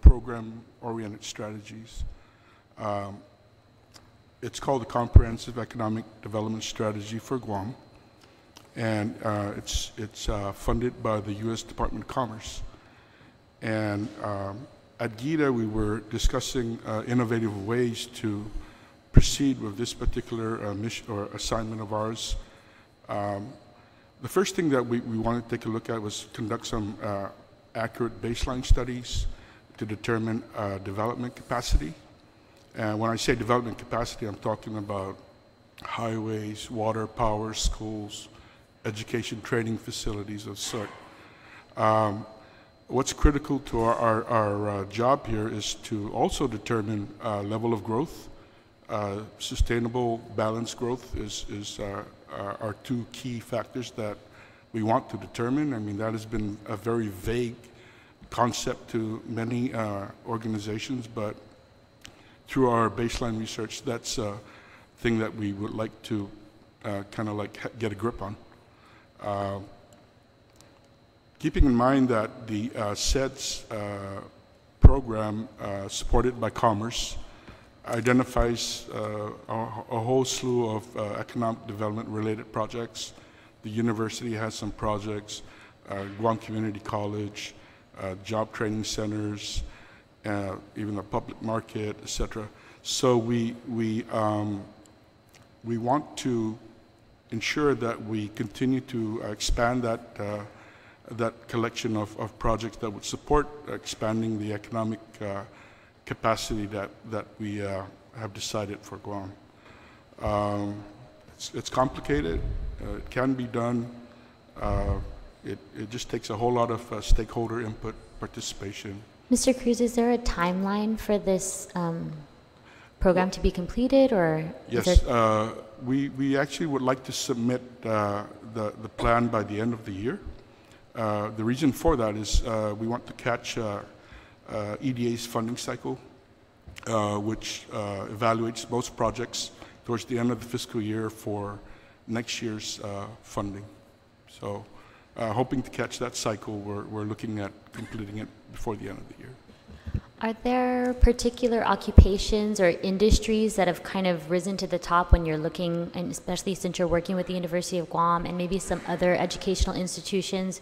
program-oriented strategies. It's called the Comprehensive Economic Development Strategy for Guam, and it's funded by the U.S. Department of Commerce. And at GIDA, we were discussing innovative ways to proceed with this particular mission or assignment of ours. The first thing that we wanted to take a look at was conduct some accurate baseline studies to determine development capacity. And when I say development capacity, I'm talking about highways, water, power, schools, education, training facilities of sort. What's critical to our job here is to also determine level of growth. Sustainable, balanced growth is our two key factors that we want to determine. I mean, that has been a very vague concept to many organizations, but through our baseline research, that's a thing that we would like to kind of like get a grip on. Keeping in mind that the SEDS program supported by Commerce identifies a whole slew of economic development related projects. The university has some projects, Guam Community College, job training centers, even the public market, etc. So we want to ensure that we continue to expand that collection of projects that would support expanding the economic capacity that we have decided for Guam. It's complicated. It can be done. It just takes a whole lot of stakeholder input, participation. Mr. Cruz, is there a timeline for this program to be completed, or? Yes, we actually would like to submit the plan by the end of the year. The reason for that is we want to catch EDA's funding cycle, which evaluates most projects towards the end of the fiscal year for next year's funding. So hoping to catch that cycle, we're looking at completing it before the end of the year. Are there particular occupations or industries that have kind of risen to the top when you're looking, and especially since you're working with the University of Guam and maybe some other educational institutions,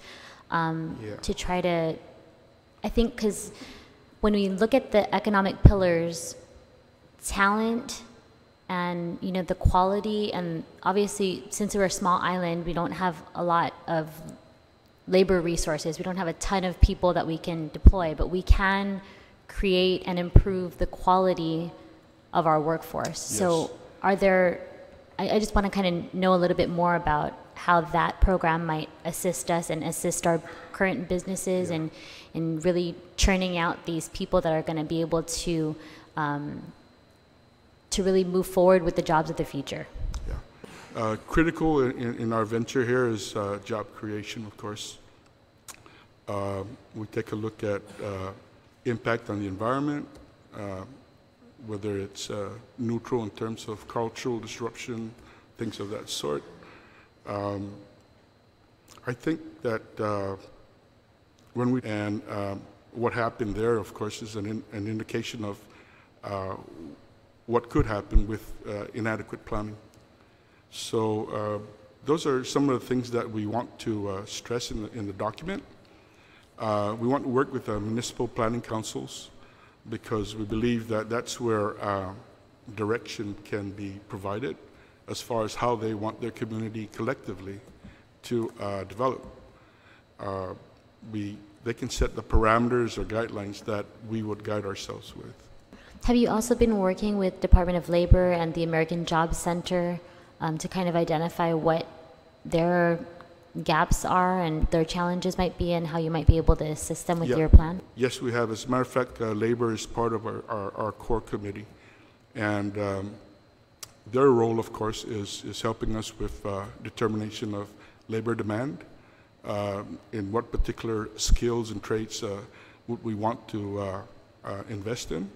to try to, I think, because when we look at the economic pillars, talent and, you know, the quality, and obviously since we're a small island, we don't have a lot of labor resources. We don't have a ton of people that we can deploy, but we can create and improve the quality of our workforce. Yes. So are there, I just want to kind of know a little bit more about how that program might assist us and assist our current businesses, and really churning out these people that are going to be able to really move forward with the jobs of the future. Yeah. Critical in our venture here is job creation, of course. We take a look at impact on the environment, whether it's neutral in terms of cultural disruption, things of that sort. I think that when we, and what happened there, of course, is an indication of what could happen with inadequate planning. So those are some of the things that we want to stress in the document. We want to work with municipal planning councils because we believe that that's where direction can be provided as far as how they want their community collectively to develop. They can set the parameters or guidelines that we would guide ourselves with. Have you also been working with Department of Labor and the American Jobs Center to kind of identify what their gaps are and their challenges might be and how you might be able to assist them with your plan? Yes, we have. As a matter of fact, labor is part of our core committee. And their role, of course, is helping us with determination of labor demand, in what particular skills and traits would we want to invest in,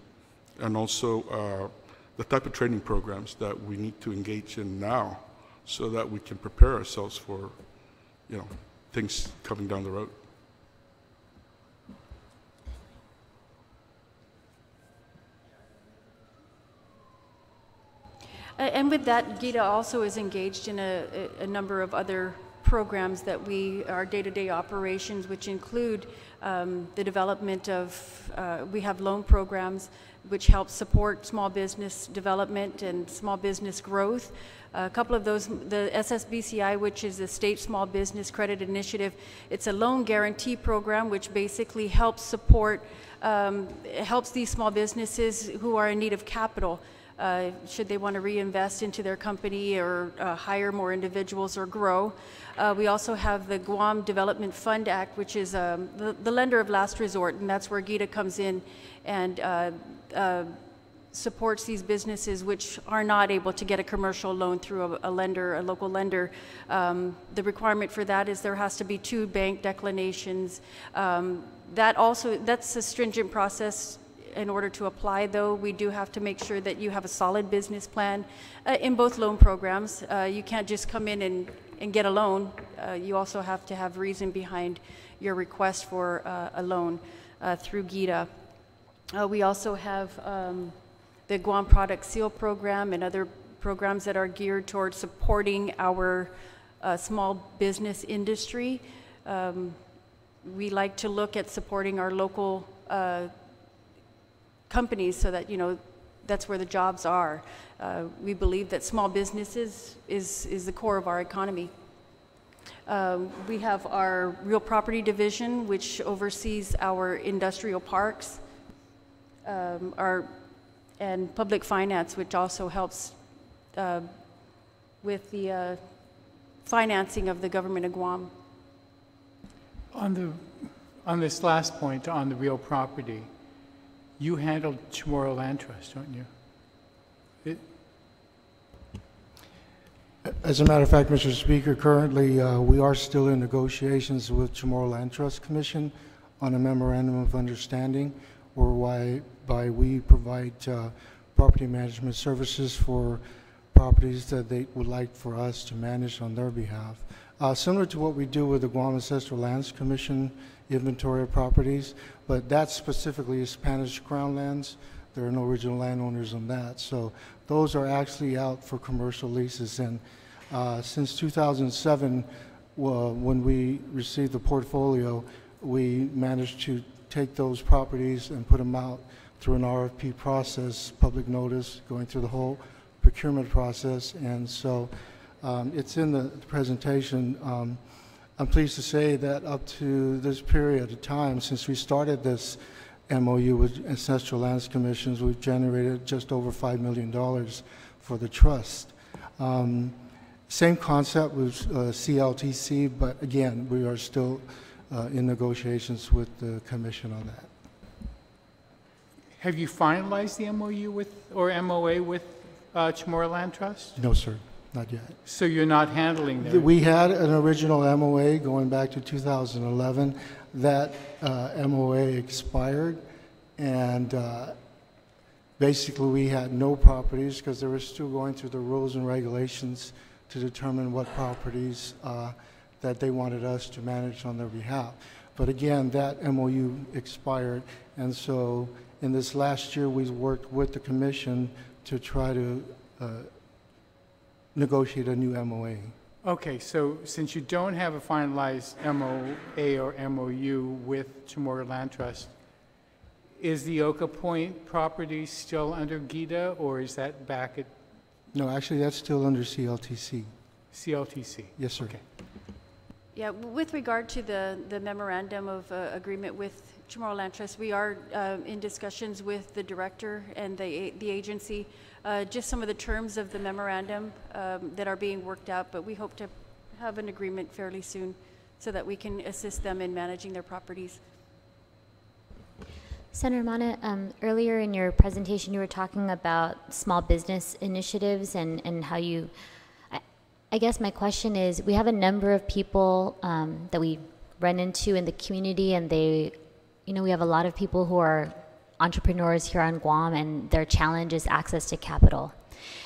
and also the type of training programs that we need to engage in now so that we can prepare ourselves for, things coming down the road. And with that, Gita also is engaged in a number of other programs that our day-to-day operations, which include the development of, we have loan programs which help support small business development and small business growth. A couple of those, the SSBCI, which is the State Small Business Credit Initiative, it's a loan guarantee program which basically helps support, helps these small businesses who are in need of capital. Should they want to reinvest into their company or hire more individuals or grow. We also have the Guam Development Fund Act, which is the lender of last resort, and that's where Gita comes in and supports these businesses which are not able to get a commercial loan through a lender, a local lender. The requirement for that is there has to be 2 bank declinations. That's a stringent process. In order to apply, though, we do have to make sure that you have a solid business plan in both loan programs. You can't just come in and get a loan. You also have to have reason behind your request for a loan through Gita. We also have the Guam Product Seal Program and other programs that are geared towards supporting our small business industry. We like to look at supporting our local companies so that, that's where the jobs are. We believe that small businesses is the core of our economy. We have our Real Property Division, which oversees our industrial parks, and public finance, which also helps with the financing of the government of Guam. On this last point, on the real property, you handled Chamorro Land Trust, don't you? As a matter of fact, Mr. Speaker, currently we are still in negotiations with Chamorro Land Trust Commission on a memorandum of understanding whereby we provide property management services for properties that they would like for us to manage on their behalf. Similar to what we do with the Guam Ancestral Lands Commission inventory of properties, but that specifically is Spanish Crown lands. There are no original landowners on that. So those are actually out for commercial leases. And since 2007, when we received the portfolio, we managed to take those properties and put them out through an RFP process, public notice, going through the whole procurement process. And so it's in the presentation. I'm pleased to say that up to this period of time, since we started this MOU with Ancestral Lands Commissions, we've generated just over $5 million for the trust. Same concept with CLTC, but again, we are still in negotiations with the commission on that. Have you finalized the MOU or MOA with Chamorro Land Trust? No, sir. Not yet. So you're not handling that? We had an original MOA going back to 2011. That MOA expired, and basically we had no properties because they were still going through the rules and regulations to determine what properties that they wanted us to manage on their behalf. But again, that MOU expired, and so in this last year we worked with the commission to try to negotiate a new MOA. Okay, so since you don't have a finalized MOA or MOU with Chamorro Land Trust, is the Oka Point property still under GIDA, or is that back at No, actually, that's still under CLTC. CLTC? Yes, sir. Okay. Yeah, with regard to the memorandum of agreement with Chamorro Land Trust, we are in discussions with the director and the agency, just some of the terms of the memorandum that are being worked out, but we hope to have an agreement fairly soon so that we can assist them in managing their properties. Senator Mana, earlier in your presentation, you were talking about small business initiatives and how you, I guess my question is, we have a number of people that we run into in the community, and they, you know, we have a lot of people who are entrepreneurs here on Guam, and their challenge is access to capital.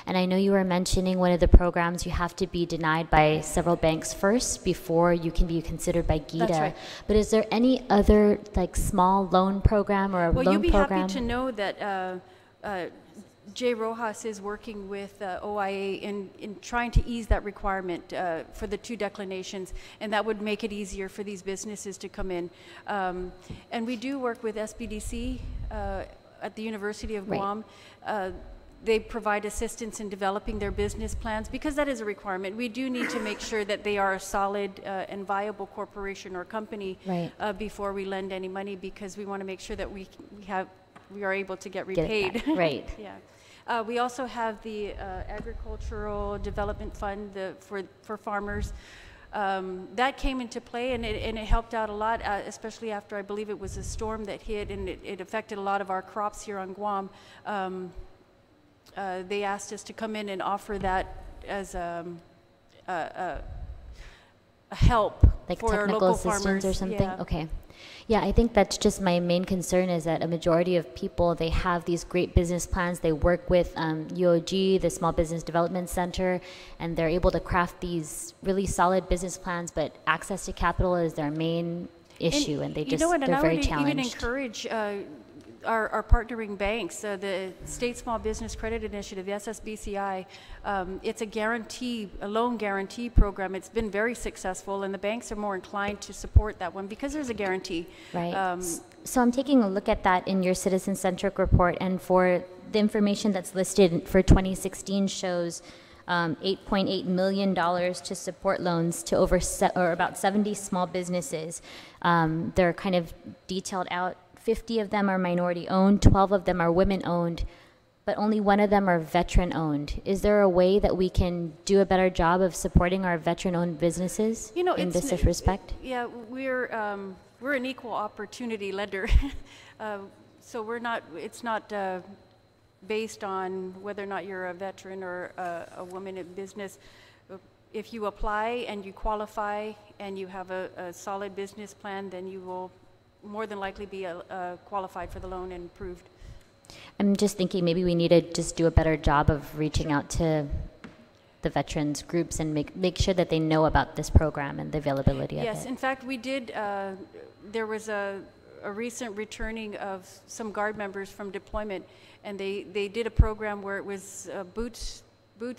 And I know you were mentioning one of the programs, you have to be denied by several banks first before you can be considered by GIDA. That's right. But is there any other like small loan program or a Well, loan you'll be program? happy to know that Jay Rojas is working with OIA in trying to ease that requirement for the 2 declinations, and that would make it easier for these businesses to come in. And we do work with SBDC at the University of Guam. They provide assistance in developing their business plans because that is a requirement. We do need to make sure that they are a solid and viable corporation or company before we lend any money, because we want to make sure that we are able to get repaid. Right. Yeah. We also have the Agricultural Development Fund for farmers. That came into play, and it helped out a lot, especially after, I believe it was a storm that hit, and it affected a lot of our crops here on Guam. They asked us to come in and offer that as a help Like for our technical local assistance farmers. or something? Yeah. Okay. Yeah, I think that's just my main concern, is that a majority of people, they have these great business plans. They work with UOG, the Small Business Development Center, and they're able to craft these really solid business plans, but access to capital is their main issue, and they just, you know what, they're and very I would challenged. even encourage our partnering banks, the State Small Business Credit Initiative, the SSBCI, it's a loan guarantee program. It's been very successful, and the banks are more inclined to support that one because there's a guarantee. Right. So I'm taking a look at that in your citizen-centric report, and for the information that's listed for 2016 shows $8.8 million to support loans to about 70 small businesses. They're kind of detailed out. 50 of them are minority owned, 12 of them are women owned, but only 1 of them are veteran owned. Is there a way that we can do a better job of supporting our veteran owned businesses in this respect? Yeah, we're an equal opportunity lender. So it's not based on whether or not you're a veteran or a woman in business. If you apply and you qualify and you have a solid business plan, then you will more than likely be qualified for the loan and approved. I'm just thinking maybe we need to just do a better job of reaching out to the veterans groups and make sure that they know about this program and the availability of it. Yes, in fact, we did, there was a recent returning of some Guard members from deployment, and they did a program where it was boots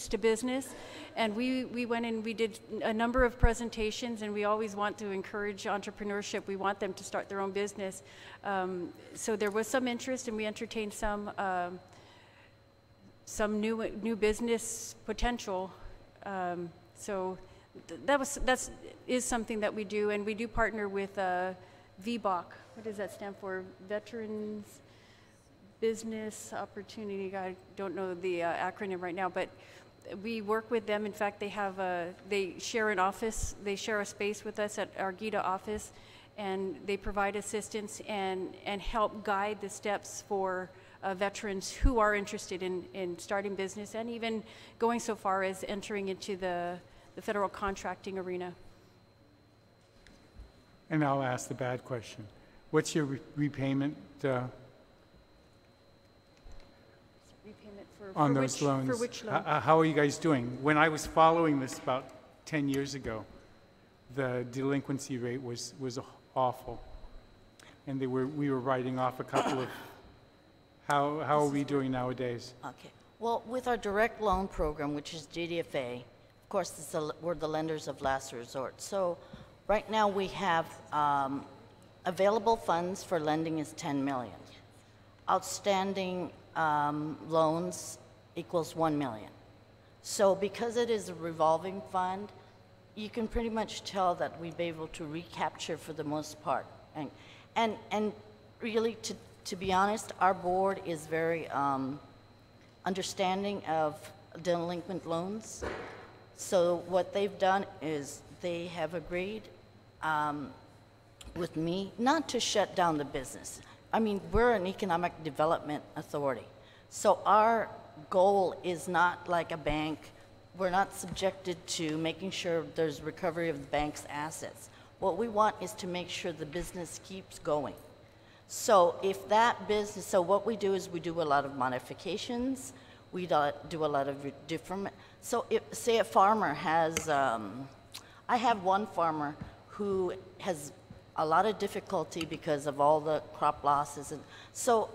to business, and we went and we did a number of presentations, and we always want to encourage entrepreneurship. We want them to start their own business. So there was some interest, and we entertained some new business potential. So that is something that we do, and we do partner with VBOC. What does that stand for? Veterans Business Opportunity. I don't know the acronym right now, but we work with them. In fact, they share an office. They share a space with us at our GIDA office, and they provide assistance and help guide the steps for veterans who are interested in starting business and even going so far as entering into the federal contracting arena. And I'll ask the bad question. What's your repayment on those loans? For which loan? How are you guys doing? When I was following this about 10 years ago, the delinquency rate was awful, and we were writing off a couple of. How are we doing nowadays? Okay. Well, with our direct loan program, which is GDFA, of course, we're the lenders of last resort. So right now we have available funds for lending is 10 million. Outstanding loans equals 1 million. So because it is a revolving fund, you can pretty much tell that we've been able to recapture for the most part. And really, to be honest, our board is very understanding of delinquent loans. So what they've done is they have agreed with me not to shut down the business. I mean, we're an economic development authority. So our goal is not like a bank. We're not subjected to making sure there's recovery of the bank's assets. What we want is to make sure the business keeps going. So if that business, so what we do is we do a lot of modifications. We do a lot of different, so if, say a farmer has, I have one farmer who has a lot of difficulty because of all the crop losses. And so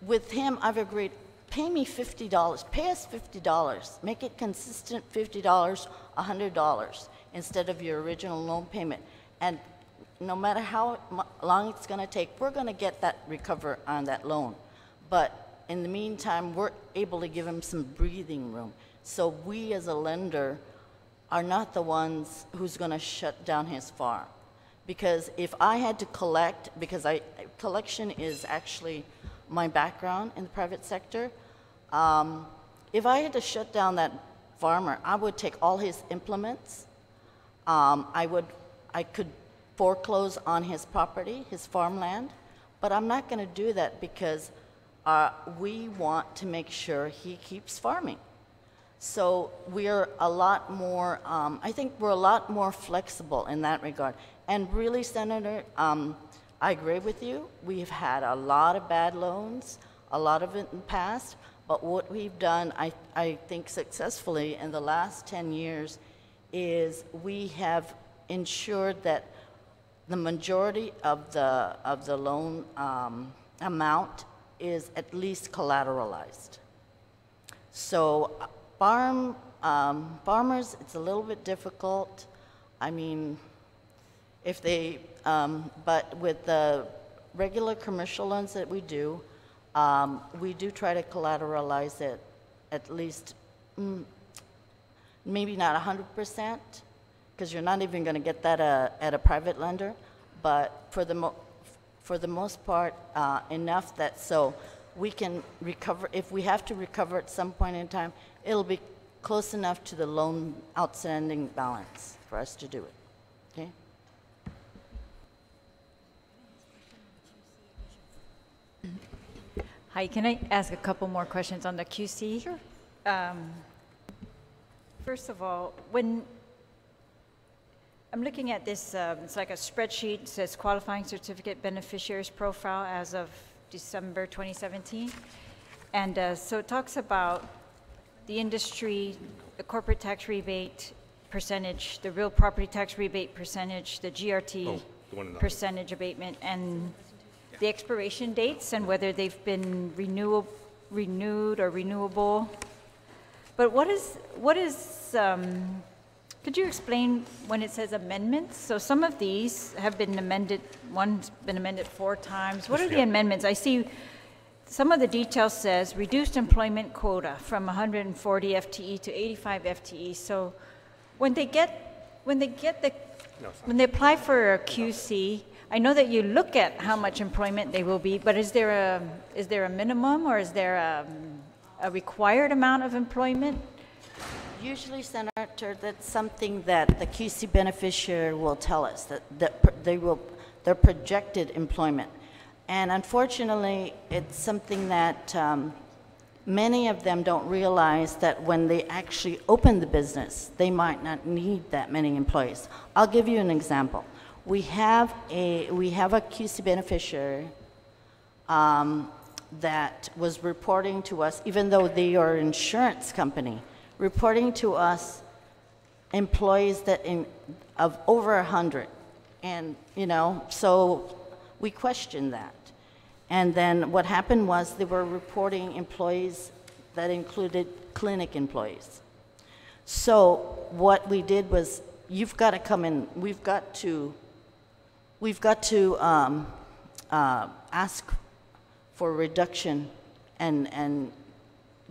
with him, I've agreed, pay me $50, pay us $50, make it consistent $50, $100 instead of your original loan payment. And no matter how long it's gonna take, we're gonna get that recover on that loan. But in the meantime, we're able to give him some breathing room. So we as a lender are not the ones who's gonna shut down his farm. Because if I had to collect, because collection is actually my background in the private sector, if I had to shut down that farmer, I would take all his implements. I could foreclose on his property, his farmland, but I'm not gonna do that because we want to make sure he keeps farming. So we're a lot more, I think we're a lot more flexible in that regard. And really, Senator, I agree with you. We've had a lot of bad loans, a lot of it in the past, but what we've done, I think successfully in the last 10 years, is we have ensured that the majority of the loan amount is at least collateralized. So farmers, it's a little bit difficult. I mean, if they, but with the regular commercial loans that we do try to collateralize it at least, maybe not 100%, because you're not even going to get that at a private lender, but for the most part, enough that so we can recover. If we have to recover at some point in time, it'll be close enough to the loan outstanding balance for us to do it. Okay. Hi, can I ask a couple more questions on the QC? Sure. First of all, when I'm looking at this, it's like a spreadsheet. It says qualifying certificate beneficiaries profile as of December 2017. And so it talks about the industry, the corporate tax rebate percentage, the real property tax rebate percentage, the GRT percentage abatement, and the expiration dates and whether they've been renewed or renewable. But what is could you explain when it says amendments? So some of these have been amended, one's been amended 4 times. What are the amendments? I see some of the details says reduced employment quota from 140 FTE to 85 FTE. So when they apply for a QC, I know that you look at how much employment they will be, but is there a minimum or is there a required amount of employment? Usually, Senator, that's something that the QC beneficiary will tell us, that their projected employment. And unfortunately, it's something that many of them don't realize, that when they actually open the business, they might not need that many employees. I'll give you an example. We have a QC beneficiary that was reporting to us, even though they are an insurance company, reporting to us employees of over 100, and so we questioned that. And then what happened was they were reporting employees that included clinic employees. So what we did was, you've got to come in, we've got to ask for a reduction and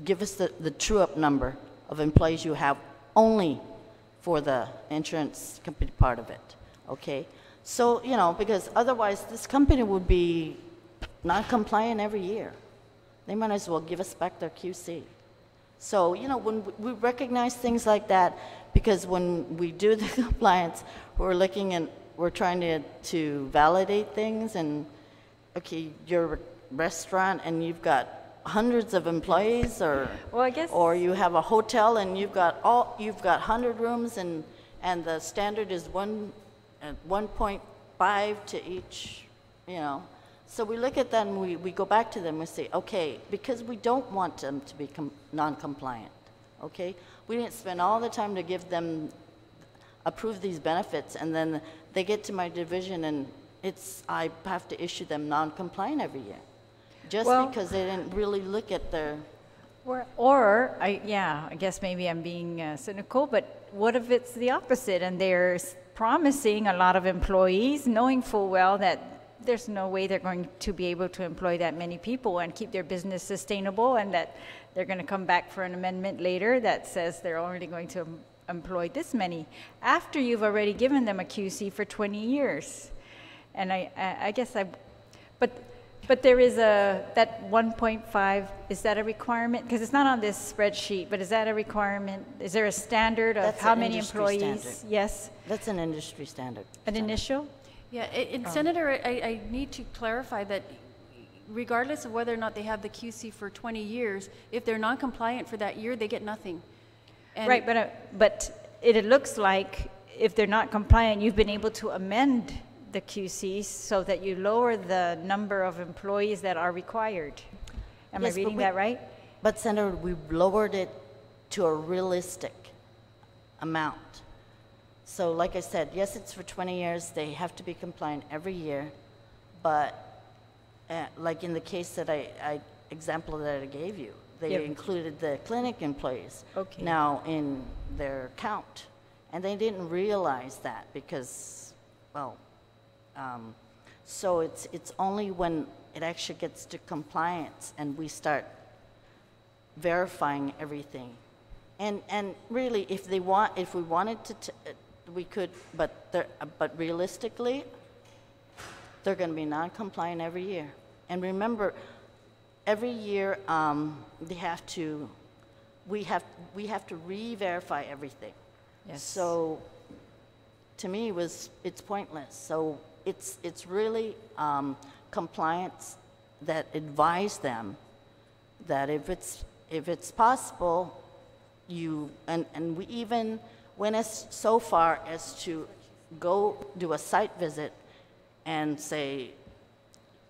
give us the true-up number of employees you have only for the insurance company part of it, okay? So, you know, because otherwise this company would be non-compliant every year. They might as well give us back their QC. So, you know, when we recognize things like that, because when we do the compliance, we're looking and we're trying to validate things, and okay, you're a restaurant and you've got hundreds of employees, or Well, I guess- or you have a hotel and you've got 100 rooms, and the standard is 1.5 to each, you know. So we look at that and we go back to them and say, okay, because we don't want them to be non-compliant, okay? We didn't spend all the time to give them, approve these benefits, and then they get to my division and I have to issue them non-compliant every year. Just Well- because they didn't really look at their, I guess maybe I'm being cynical, but what if it's the opposite and they're promising a lot of employees, knowing full well that there's no way they're going to be able to employ that many people and keep their business sustainable, and that they're going to come back for an amendment later that says they're only going to employ this many after you've already given them a QC for 20 years. And I guess but there is that 1.5, is that a requirement? Because it's not on this spreadsheet, but is that a requirement? Is there a standard of That's how an many industry employees? standard. Yes, that's an industry standard. an initial? Yeah, and Senator, I need to clarify that regardless of whether or not they have the QC for 20 years, if they're non-compliant for that year, they get nothing. And Right, but it looks like if they're not compliant, you've been able to amend the QCs so that you lower the number of employees that are required. Am Yes, I but reading we- that right? But Senator, we lowered it to a realistic amount. So like I said, yes, it's for 20 years. They have to be compliant every year. But like in the case that example that I gave you, they Yep. included the clinic employees Okay. now in their count. And they didn't realize that because, well, so it's only when it actually gets to compliance and we start verifying everything. And really, if we wanted to, we could, but realistically, they're going to be non-compliant every year. And remember, every year we have to re-verify everything. Yes. So to me, it's pointless. So it's really compliance that advise them that if it's possible, and we even went so far as to go do a site visit and say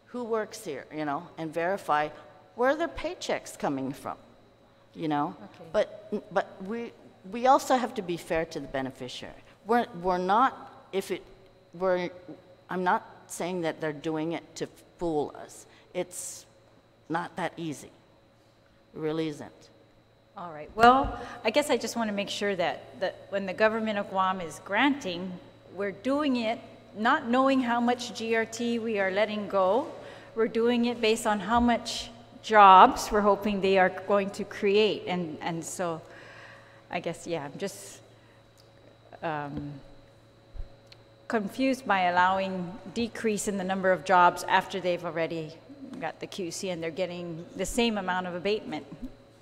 who works here, you know, and verify where their paychecks coming from, you know. Okay. But we also have to be fair to the beneficiary. We're not I'm not saying that they're doing it to fool us. It's not that easy. It really isn't. All right. Well, I guess I just want to make sure that when the government of Guam is granting, we're doing it not knowing how much GRT we are letting go. We're doing it based on how much jobs we're hoping they are going to create. And so I guess, yeah, I'm just confused by allowing decrease in the number of jobs after they've already got the QC and they're getting the same amount of abatement,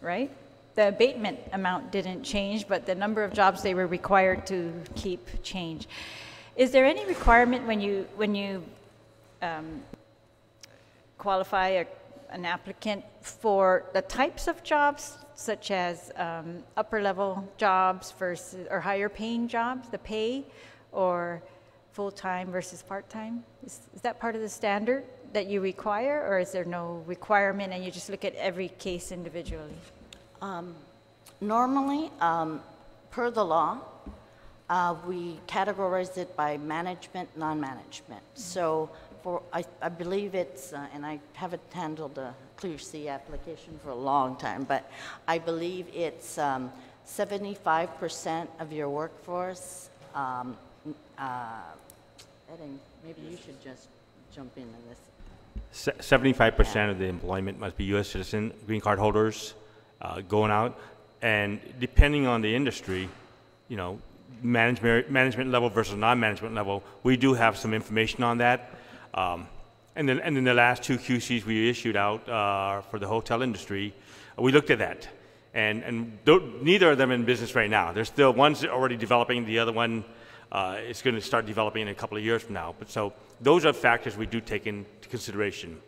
right? The abatement amount didn't change, but the number of jobs they were required to keep changed. Is there any requirement when you qualify an applicant for the types of jobs, such as upper level jobs versus or higher paying jobs, the pay, or full-time versus part-time? Is that part of the standard that you require, or is there no requirement and you just look at every case individually? Normally, per the law, we categorize it by management, non-management. So I believe it's, and I haven't handled a Clear C application for a long time, but I believe it's 75% of your workforce, maybe you should just jump in on this. 75% of the employment must be U.S. citizen, green card holders, going out, and depending on the industry, you know, management level versus non-management level, we do have some information on that. And then the last 2 QCs we issued out for the hotel industry, we looked at that, and neither of them in business right now. There's still one's already developing, the other one is going to start developing in a couple of years from now. But so those are factors we do take into consideration.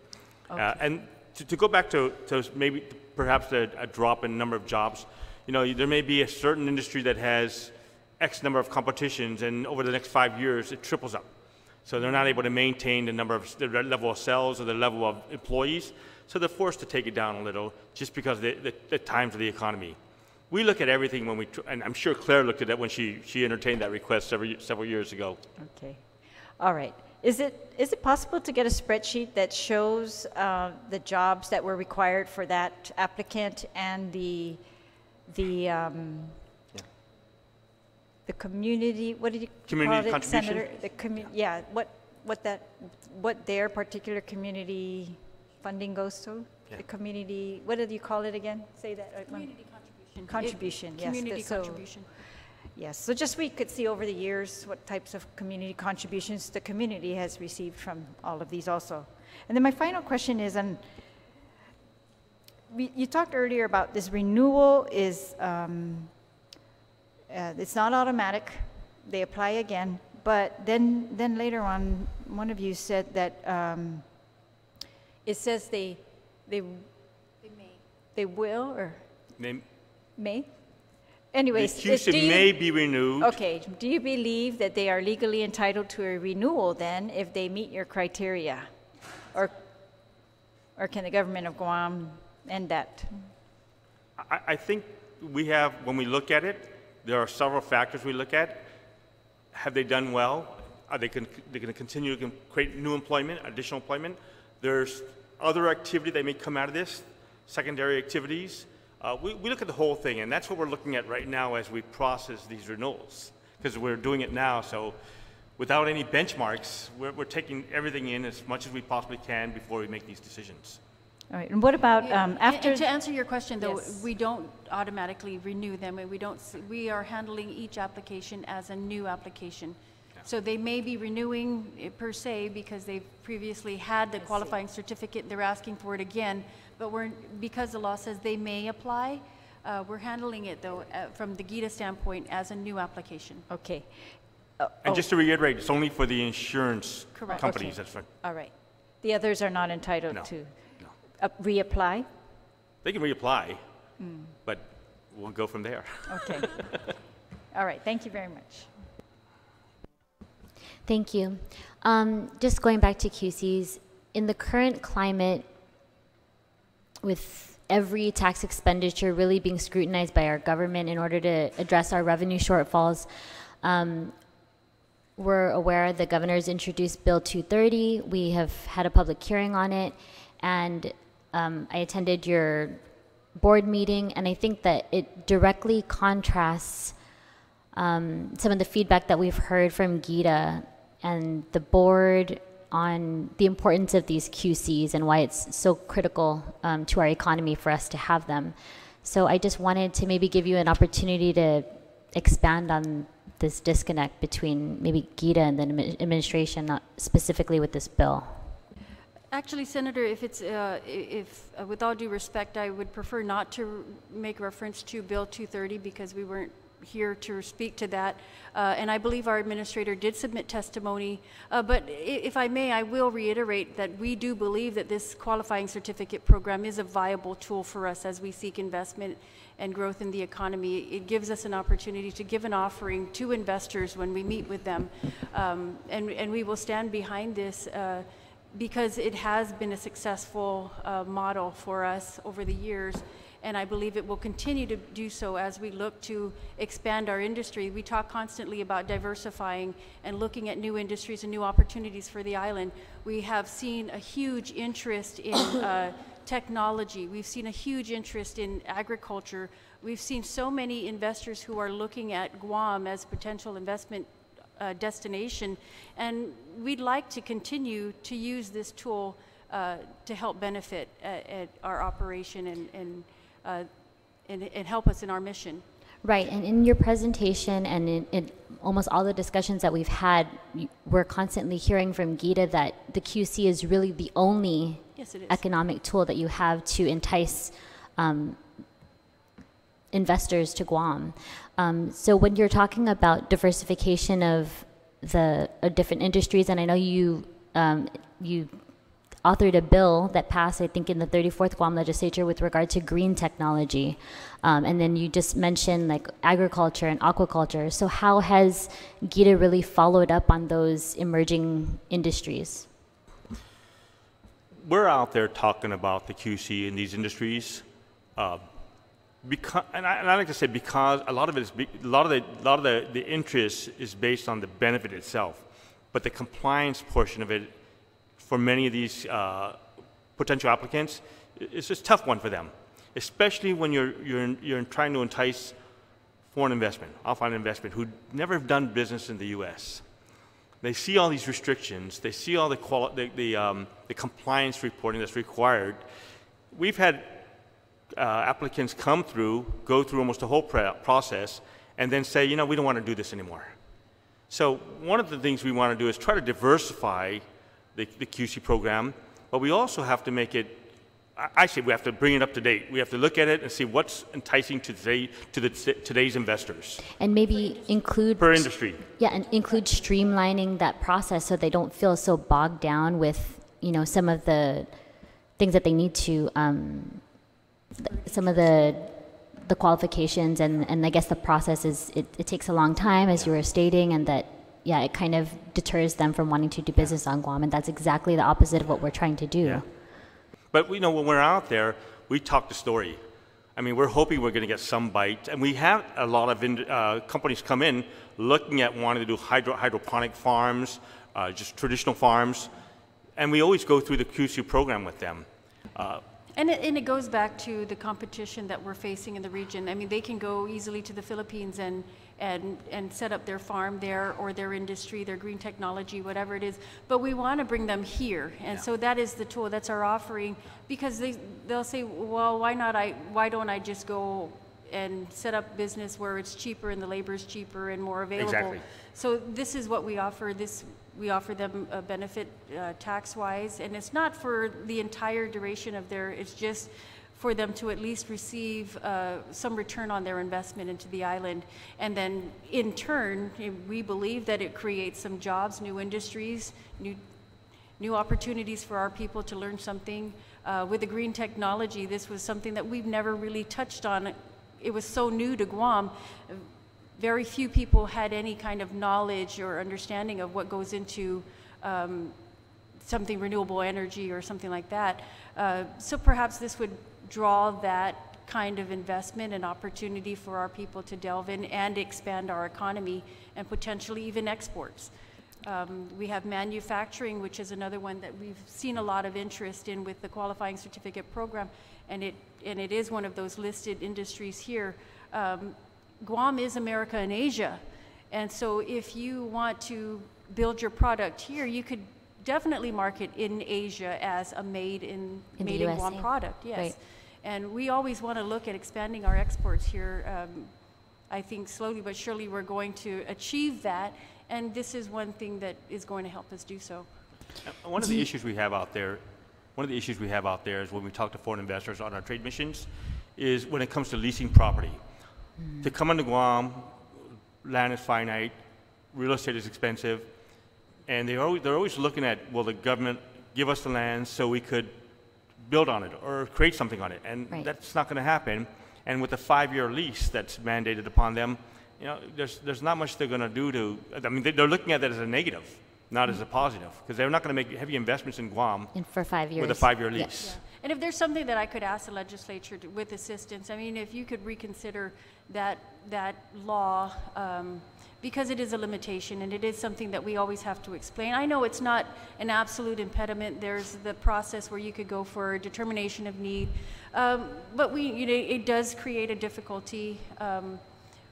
Okay. And to go back to maybe perhaps a drop in number of jobs, you know, there may be a certain industry that has X number of competitions, and over the next 5 years it triples up. So they're not able to maintain the level of sales or the level of employees, so they're forced to take it down a little just because of the times of the economy. We look at everything when and I'm sure Claire looked at that when she entertained that request several years ago. Okay, all right. Is it possible to get a spreadsheet that shows the jobs that were required for that applicant and the community, what did you community call it, Senator? Contribution? What their particular community funding goes to? Yeah. The community, what did you call it again? Say that. Community contribution. Contribution, yes. Community contribution. Yes, so just we could see over the years what types of community contributions the community has received from all of these also. And then my final question is, you talked earlier about this renewal is, it's not automatic, they apply again, but then later on, one of you said that it says they will, or? May? Anyways, the QC may be renewed. Okay, do you believe that they are legally entitled to a renewal then if they meet your criteria? Or can the government of Guam end that? I think we have, when we look at it, there are several factors we look at. Have they done well? Are they going to continue to create new employment, additional employment? There's other activity that may come out of this, secondary activities. We look at the whole thing, and that's what we're looking at right now as we process these renewals, because we're doing it now. So without any benchmarks, we're taking everything in as much as we possibly can before we make these decisions. All right, and what about after? And to answer your question, though, yes. We don't automatically renew them, and we are handling each application as a new application. Yeah. So they may be renewing it per se because they've previously had the qualifying certificate, they're asking for it again, but because the law says they may apply, we're handling it, though, from the GITA standpoint as a new application. Okay. And just to reiterate, it's only for the insurance companies. Okay. That's right. All right. The others are not entitled to reapply? They can reapply, but we'll go from there. Okay. All right. Thank you very much. Thank you. Just going back to QCs, in the current climate, with every tax expenditure really being scrutinized by our government in order to address our revenue shortfalls, we're aware the governor's introduced Bill 230. We have had a public hearing on it, and I attended your board meeting, and I think that it directly contrasts some of the feedback that we've heard from GITA and the board on the importance of these QCs and why it's so critical to our economy for us to have them. So I just wanted to maybe give you an opportunity to expand on this disconnect between maybe GITA and the administration, not specifically with this bill. Actually, Senator, if with all due respect, I would prefer not to make reference to Bill 230 because we weren't here to speak to that. And I believe our administrator did submit testimony. But if I may, I will reiterate that we do believe that this qualifying certificate program is a viable tool for us as we seek investment and growth in the economy. It gives us an opportunity to give an offering to investors when we meet with them. And we will stand behind this because it has been a successful model for us over the years. And I believe it will continue to do so as we look to expand our industry. We talk constantly about diversifying and looking at new industries and new opportunities for the island. We have seen a huge interest in technology. We've seen a huge interest in agriculture. We've seen so many investors who are looking at Guam as potential investment destination, and we'd like to continue to use this tool to help benefit at our operation and help us in our mission. Right, and in your presentation and in almost all the discussions that we've had, we're constantly hearing from Gita that the QC is really the only economic tool that you have to entice investors to Guam. So when you're talking about diversification of the different industries, and I know you authored a bill that passed, I think, in the 34th Guam legislature with regard to green technology. And then you just mentioned like agriculture and aquaculture. So how has Gita really followed up on those emerging industries? We're out there talking about the QC in these industries. Because, and I like to say because a lot of it is a lot of the interest is based on the benefit itself, but the compliance portion of it for many of these potential applicants, it's just a tough one for them, especially when you're trying to entice foreign investment, outside investment, who never have done business in the U.S. They see all these restrictions, they see all the compliance reporting that's required. We've had applicants go through almost the whole process, and then say, you know, we don't want to do this anymore. So one of the things we want to do is try to diversify the QC program, but we also have to make it, I say we have to bring it up to date. We have to look at it and see what's enticing to today's investors. And maybe include... Per industry. Yeah, and include streamlining that process so they don't feel so bogged down with, you know, some of the things that they need to, some of the qualifications, and I guess the process is, it takes a long time, as you were stating, and that, yeah, it kind of deters them from wanting to do business on Guam, and that's exactly the opposite of what we're trying to do. Yeah. But you know, when we're out there, we talk the story. I mean, we're hoping we're going to get some bite, and we have a lot of companies come in looking at wanting to do hydroponic farms, just traditional farms, and we always go through the QC program with them. And it goes back to the competition that we're facing in the region. I mean, they can go easily to the Philippines and set up their farm there, or their industry, their green technology, whatever it is. But we want to bring them here, and so that is the tool. That's our offering, because they'll say, well, why don't I just go and set up business where it's cheaper and the labor is cheaper and more available? Exactly. So this is what we offer. We offer them a benefit tax-wise, and it's not for the entire duration of it's just for them to at least receive some return on their investment into the island. And then in turn, we believe that it creates some jobs, new industries, new opportunities for our people to learn something. With the green technology, this was something that we've never really touched on. It was so new to Guam. Very few people had any kind of knowledge or understanding of what goes into something renewable energy or something like that. So perhaps this would draw that kind of investment and opportunity for our people to delve in and expand our economy and potentially even exports. We have manufacturing, which is another one that we've seen a lot of interest in with the qualifying certificate program, and it is one of those listed industries here. Guam is America and Asia, and so if you want to build your product here, you could definitely market in Asia as a made in Guam product. Yes, right. And we always want to look at expanding our exports here. I think slowly but surely we're going to achieve that, and this is one thing that is going to help us do so. One of the issues we have out there, is when we talk to foreign investors on our trade missions, is when it comes to leasing property. To come into Guam, land is finite, real estate is expensive, and they're always looking at, will the government give us the land so we could build on it or create something on it, and right. That's not going to happen. And with a 5-year lease that's mandated upon them, you know, there's not much they're going to do to. I mean, they're looking at that as a negative, not as a positive, because they're not going to make heavy investments in Guam for 5 years with a 5-year lease. Yeah. And if there's something that I could ask the legislature with assistance, I mean, if you could reconsider that law, because it is a limitation and it is something that we always have to explain. I know it's not an absolute impediment. There's the process where you could go for a determination of need, but it does create a difficulty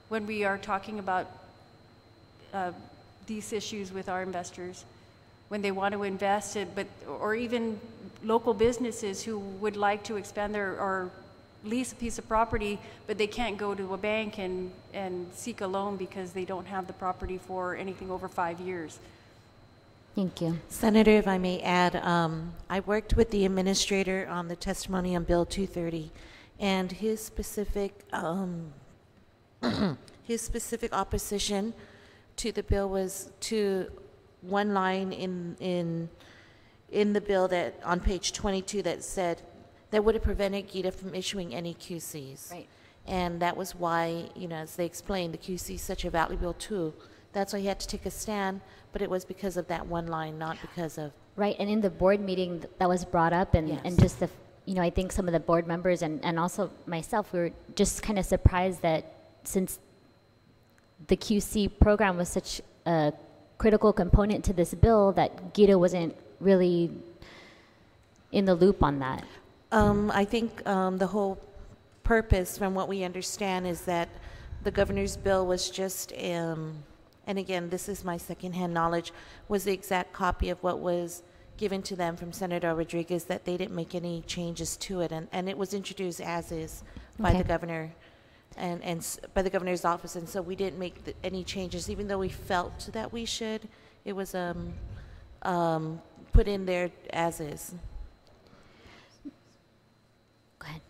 when we are talking about these issues with our investors, when they want to invest it, or even local businesses who would like to expand or lease a piece of property, but they can't go to a bank and seek a loan because they don't have the property for anything over 5 years. Thank you. Senator, if I may add, I worked with the administrator on the testimony on Bill 230, and his specific opposition to the bill was to one line in the bill that on page 22 that said that would have prevented GITA from issuing any QCs. Right. And that was why, as they explained, the QC is such a valuable tool. That's why he had to take a stand, but it was because of that one line, not because of... Right, and in the board meeting that was brought up, and, Yes. and just I think some of the board members and also myself, we were just kind of surprised that since the QC program was such a critical component to this bill, that GITA wasn't really in the loop on that. I think the whole purpose, from what we understand, is that the governor's bill was just, and again, this is my secondhand knowledge, was the exact copy of what was given to them from Senator Rodriguez, that they didn't make any changes to it, and it was introduced as is by the governor and by the governor's office, and so we didn't make any changes, even though we felt that we should. It was put in there as is. Go ahead.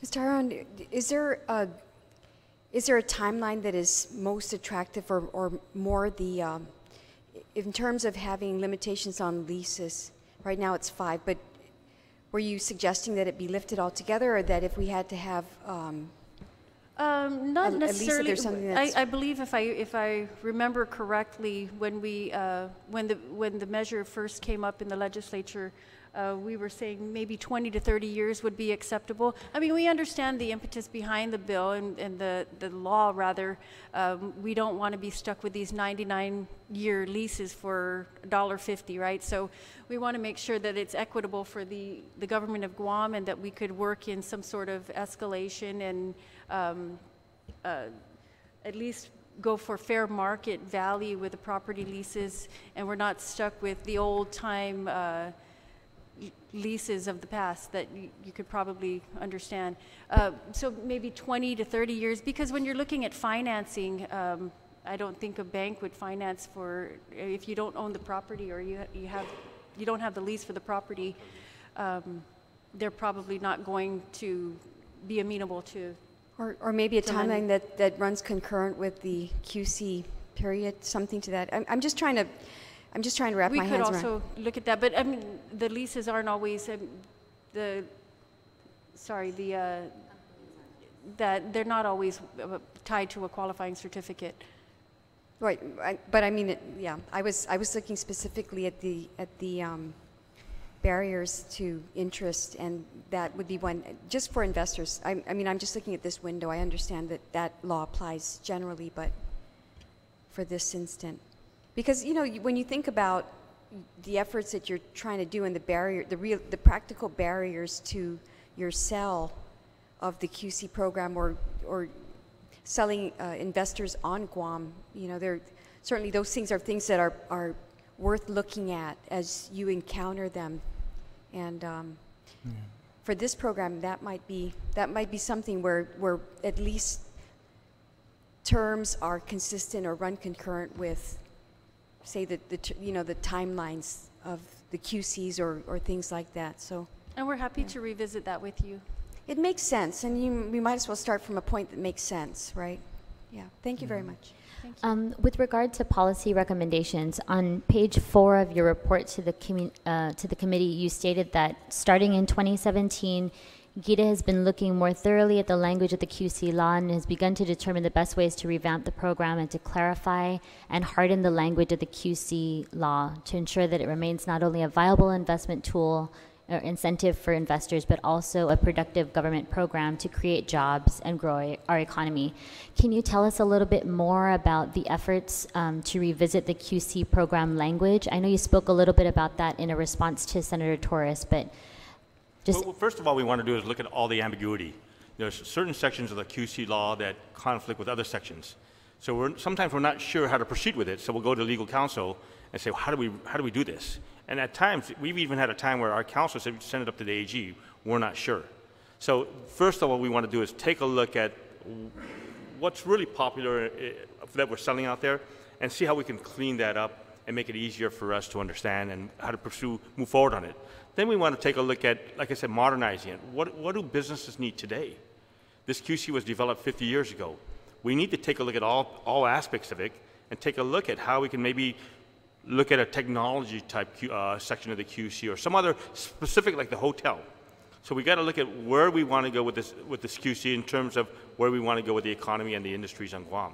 Mr. Haran, is there a timeline that is most attractive or more in terms of having limitations on leases? Right now it's 5, but were you suggesting that it be lifted altogether, or that if we had to have Not at least if necessarily. there's something that's... I believe if I remember correctly, when the measure first came up in the legislature, we were saying maybe 20 to 30 years would be acceptable. I mean, we understand the impetus behind the bill and the law, rather. We don't want to be stuck with these 99-year leases for $1.50, right? So we want to make sure that it's equitable for the government of Guam, and that we could work in some sort of escalation and at least go for fair market value with the property leases, and we're not stuck with the old time leases of the past that you could probably understand. So maybe 20 to 30 years, because when you're looking at financing, I don't think a bank would finance for, if you don't own the property or you don't have the lease for the property, they're probably not going to be amenable to. Or maybe a timeline that runs concurrent with the QC period, something to that. I'm just trying to wrap my hands around. We could also look at that, but I mean, the leases aren't always that they're not always tied to a qualifying certificate. Right, but I mean, yeah, I was looking specifically at the barriers to interest, and that would be one just for investors. I mean, I'm just looking at this window. I understand that law applies generally, but for this instant, because when you think about the efforts that you're trying to do and the practical barriers to your sell of the QC program or selling investors on Guam, certainly those things are things that are worth looking at as you encounter them. And for this program, that might be something where at least terms are consistent or run concurrent with, say, the timelines of the QCs or things like that. So. And we're happy to revisit that with you. It makes sense, and we might as well start from a point that makes sense, right? Yeah. Thank you very much. With regard to policy recommendations, on page 4 of your report to the committee, you stated that starting in 2017, GITA has been looking more thoroughly at the language of the QC law and has begun to determine the best ways to revamp the program and to clarify and harden the language of the QC law to ensure that it remains not only a viable investment tool or incentive for investors, but also a productive government program to create jobs and grow our economy. Can you tell us a little bit more about the efforts to revisit the QC program language? I know you spoke a little bit about that in a response to Senator Torres, but just... Well, first of all, we want to do is look at all the ambiguity. There's certain sections of the QC law that conflict with other sections. So sometimes we're not sure how to proceed with it, so we'll go to legal counsel and say, well, how do we do this? And at times, we've even had a time where our counsel said, send it up to the AG. We're not sure. So first of all, what we want to do is take a look at what's really popular that we're selling out there and see how we can clean that up and make it easier for us to understand and how to move forward on it. Then we want to take a look at, like I said, modernizing it. What do businesses need today? This QC was developed 50 years ago. We need to take a look at all aspects of it and take a look at how we can maybe look at a technology type section of the QC or some other specific, like the hotel. So we got to look at where we want to go with this QC in terms of where we want to go with the economy and the industries on Guam.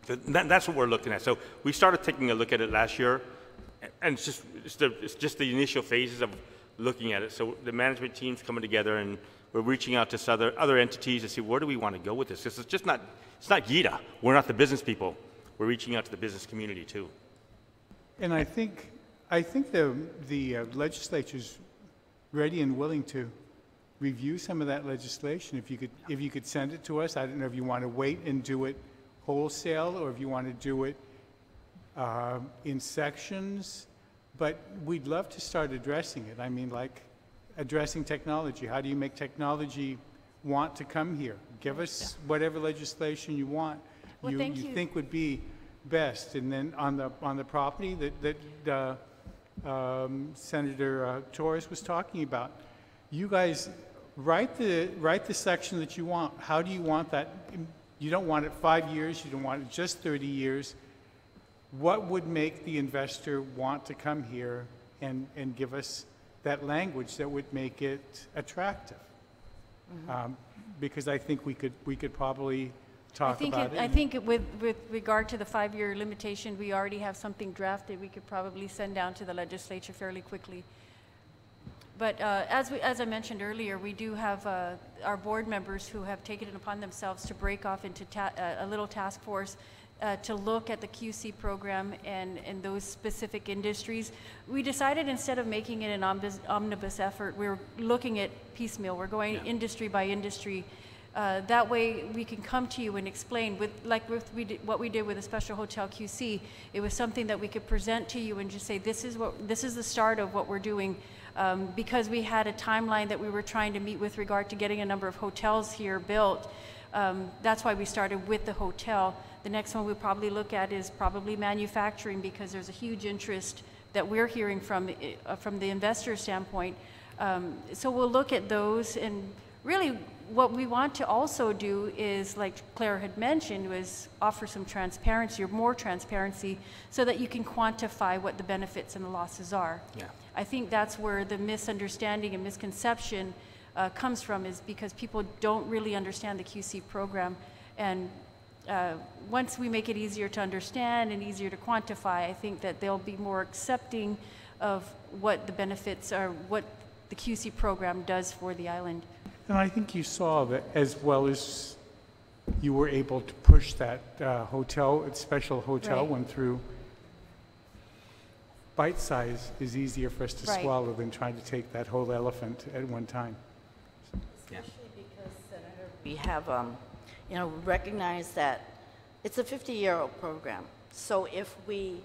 So that's what we're looking at. So we started taking a look at it last year, and it's just the initial phases of looking at it. So the management team's coming together, and we're reaching out to other entities to see where do we want to go with this. Because it's not GITA. We're not the business people. We're reaching out to the business community too. And I think the legislature's ready and willing to review some of that legislation. If you could send it to us. I don't know if you want to wait and do it wholesale or if you want to do it in sections, but we'd love to start addressing it. I mean, like addressing technology. How do you make technology want to come here? Give us whatever legislation you want. Well, you think would be best, and then on the property that Senator Torres was talking about, you guys write the section that you want. How do you want that? You don't want it 5 years. You don't want it just 30 years. What would make the investor want to come here and give us that language that would make it attractive? Mm-hmm. Because I think we could probably talk about it. I think with regard to the 5-year limitation, we already have something drafted. We could probably send down to the legislature fairly quickly. But as I mentioned earlier, we do have our board members who have taken it upon themselves to break off into a little task force to look at the QC program and those specific industries. We decided instead of making it an omnibus effort, we're looking at piecemeal. We're going industry by industry. That way we can come to you and explain, what we did with the special hotel QC. It was something that we could present to you and just say, this is the start of what we're doing. Because we had a timeline that we were trying to meet with regard to getting a number of hotels here built. That's why we started with the hotel. The next one we'll probably look at is probably manufacturing, because there's a huge interest that we're hearing from the investor standpoint. So we'll look at those, and really what we want to also do is, like Claire had mentioned, was offer some transparency or more transparency so that you can quantify what the benefits and the losses are. Yeah. I think that's where the misunderstanding and misconception comes from, is because people don't really understand the QC program. And once we make it easier to understand and easier to quantify, I think that they'll be more accepting of what the benefits are, what the QC program does for the island. And I think you saw that, as well as you were able to push that special hotel one through. Bite size is easier for us to swallow than trying to take that whole elephant at one time. Especially because, Senator, we have, recognize that it's a 50-year-old program. So if we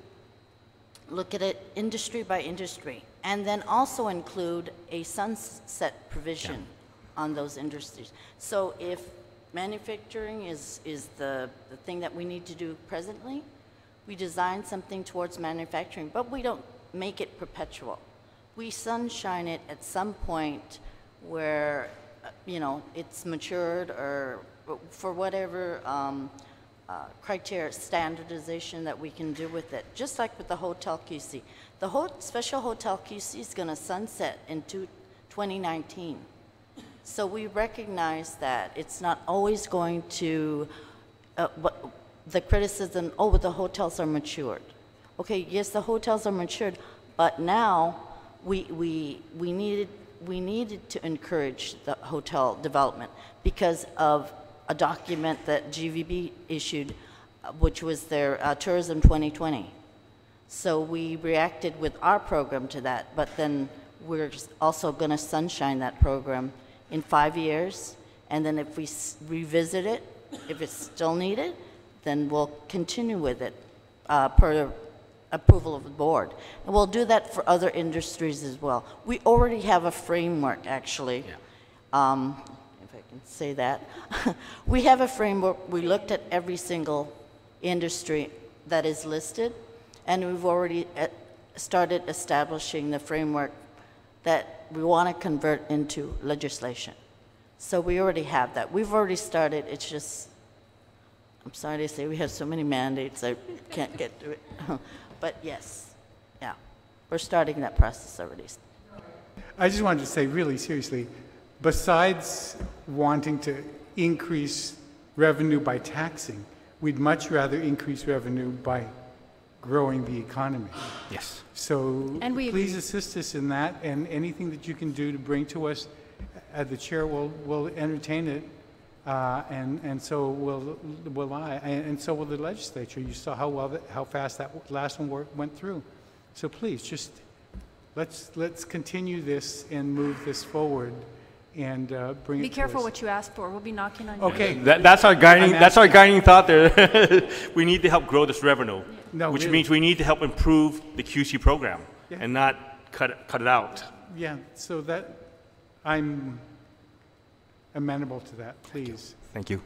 look at it industry by industry, and then also include a sunset provision on those industries. So if manufacturing is the thing that we need to do presently, we design something towards manufacturing, but we don't make it perpetual. We sunshine it at some point where, it's matured, or for whatever criteria, standardization that we can do with it. Just like with the hotel QC. The special hotel QC is going to sunset in 2019. So we recognize that it's not always going to, the criticism, but the hotels are matured. Okay, yes, the hotels are matured, But now, we needed to encourage the hotel development because of a document that GVB issued, which was their Tourism 2020. So we reacted with our program to that, but then we're also going to sunshine that program in 5 years, and then if we revisit it, if it's still needed, then we'll continue with it per approval of the board. And we'll do that for other industries as well. We already have a framework, actually. Yeah. If I can say that. We have a framework. We looked at every single industry that is listed, and we've already started establishing the framework that we want to convert into legislation. So we already have that. We've already started. It's just, I'm sorry to say we have so many mandates I can't get to it. But yes, yeah, we're starting that process already. I just wanted to say really seriously, besides wanting to increase revenue by taxing, we'd much rather increase revenue by growing the economy. Yes. So And we please agree. assist us in that, and anything that you can do to bring to us, the chair will entertain it, and so will I, and so will the legislature. You saw how fast that last one went through. So please, just let's continue this and move this forward, and bring it Be to careful us. what you ask for. We'll be knocking on your Okay. That's our guiding. I'm That's our asking. guiding thought there. We need to help grow this revenue, No, which really. means we need to help improve the QC program Yeah. and not cut it out. Yeah, so that, I'm amenable to that, please. Thank you.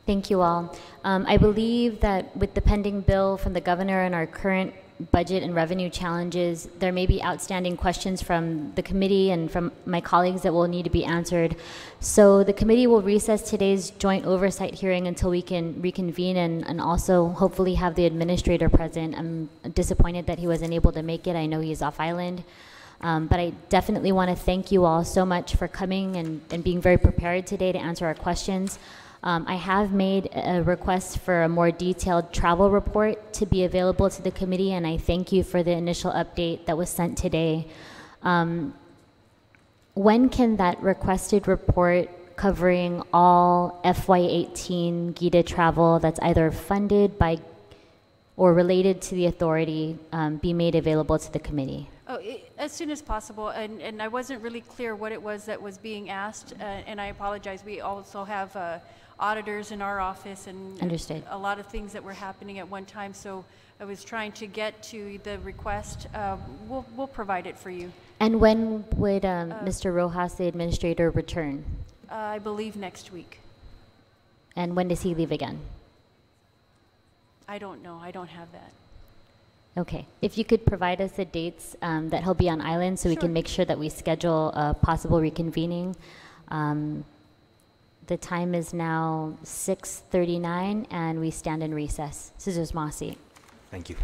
Thank you all. I believe that with the pending bill from the governor and our current budget and revenue challenges, there may be outstanding questions from the committee and from my colleagues that will need to be answered. So the committee will recess today's joint oversight hearing until we can reconvene and also hopefully have the administrator present. I'm disappointed that he wasn't able to make it. I know he's off island. But I definitely want to thank you all so much for coming and being very prepared today to answer our questions. I have made a request for a more detailed travel report to be available to the committee, and I thank you for the initial update that was sent today. When can that requested report covering all FY18 GITA travel that's either funded by or related to the authority be made available to the committee? Oh, as soon as possible, and I wasn't really clear what it was that was being asked, and I apologize. We also have auditors in our office and Understood. a lot of things that were happening at one time, so I was trying to get to the request. We'll provide it for you. And when would Mr. Rojas, the administrator, return? I believe next week. And when does he leave again? I don't know. I don't have that. Okay. If you could provide us the dates that he'll be on island so we can make sure that we schedule a possible reconvening. The time is now 6:39 and we stand in recess. Scissors Mossy. Thank you.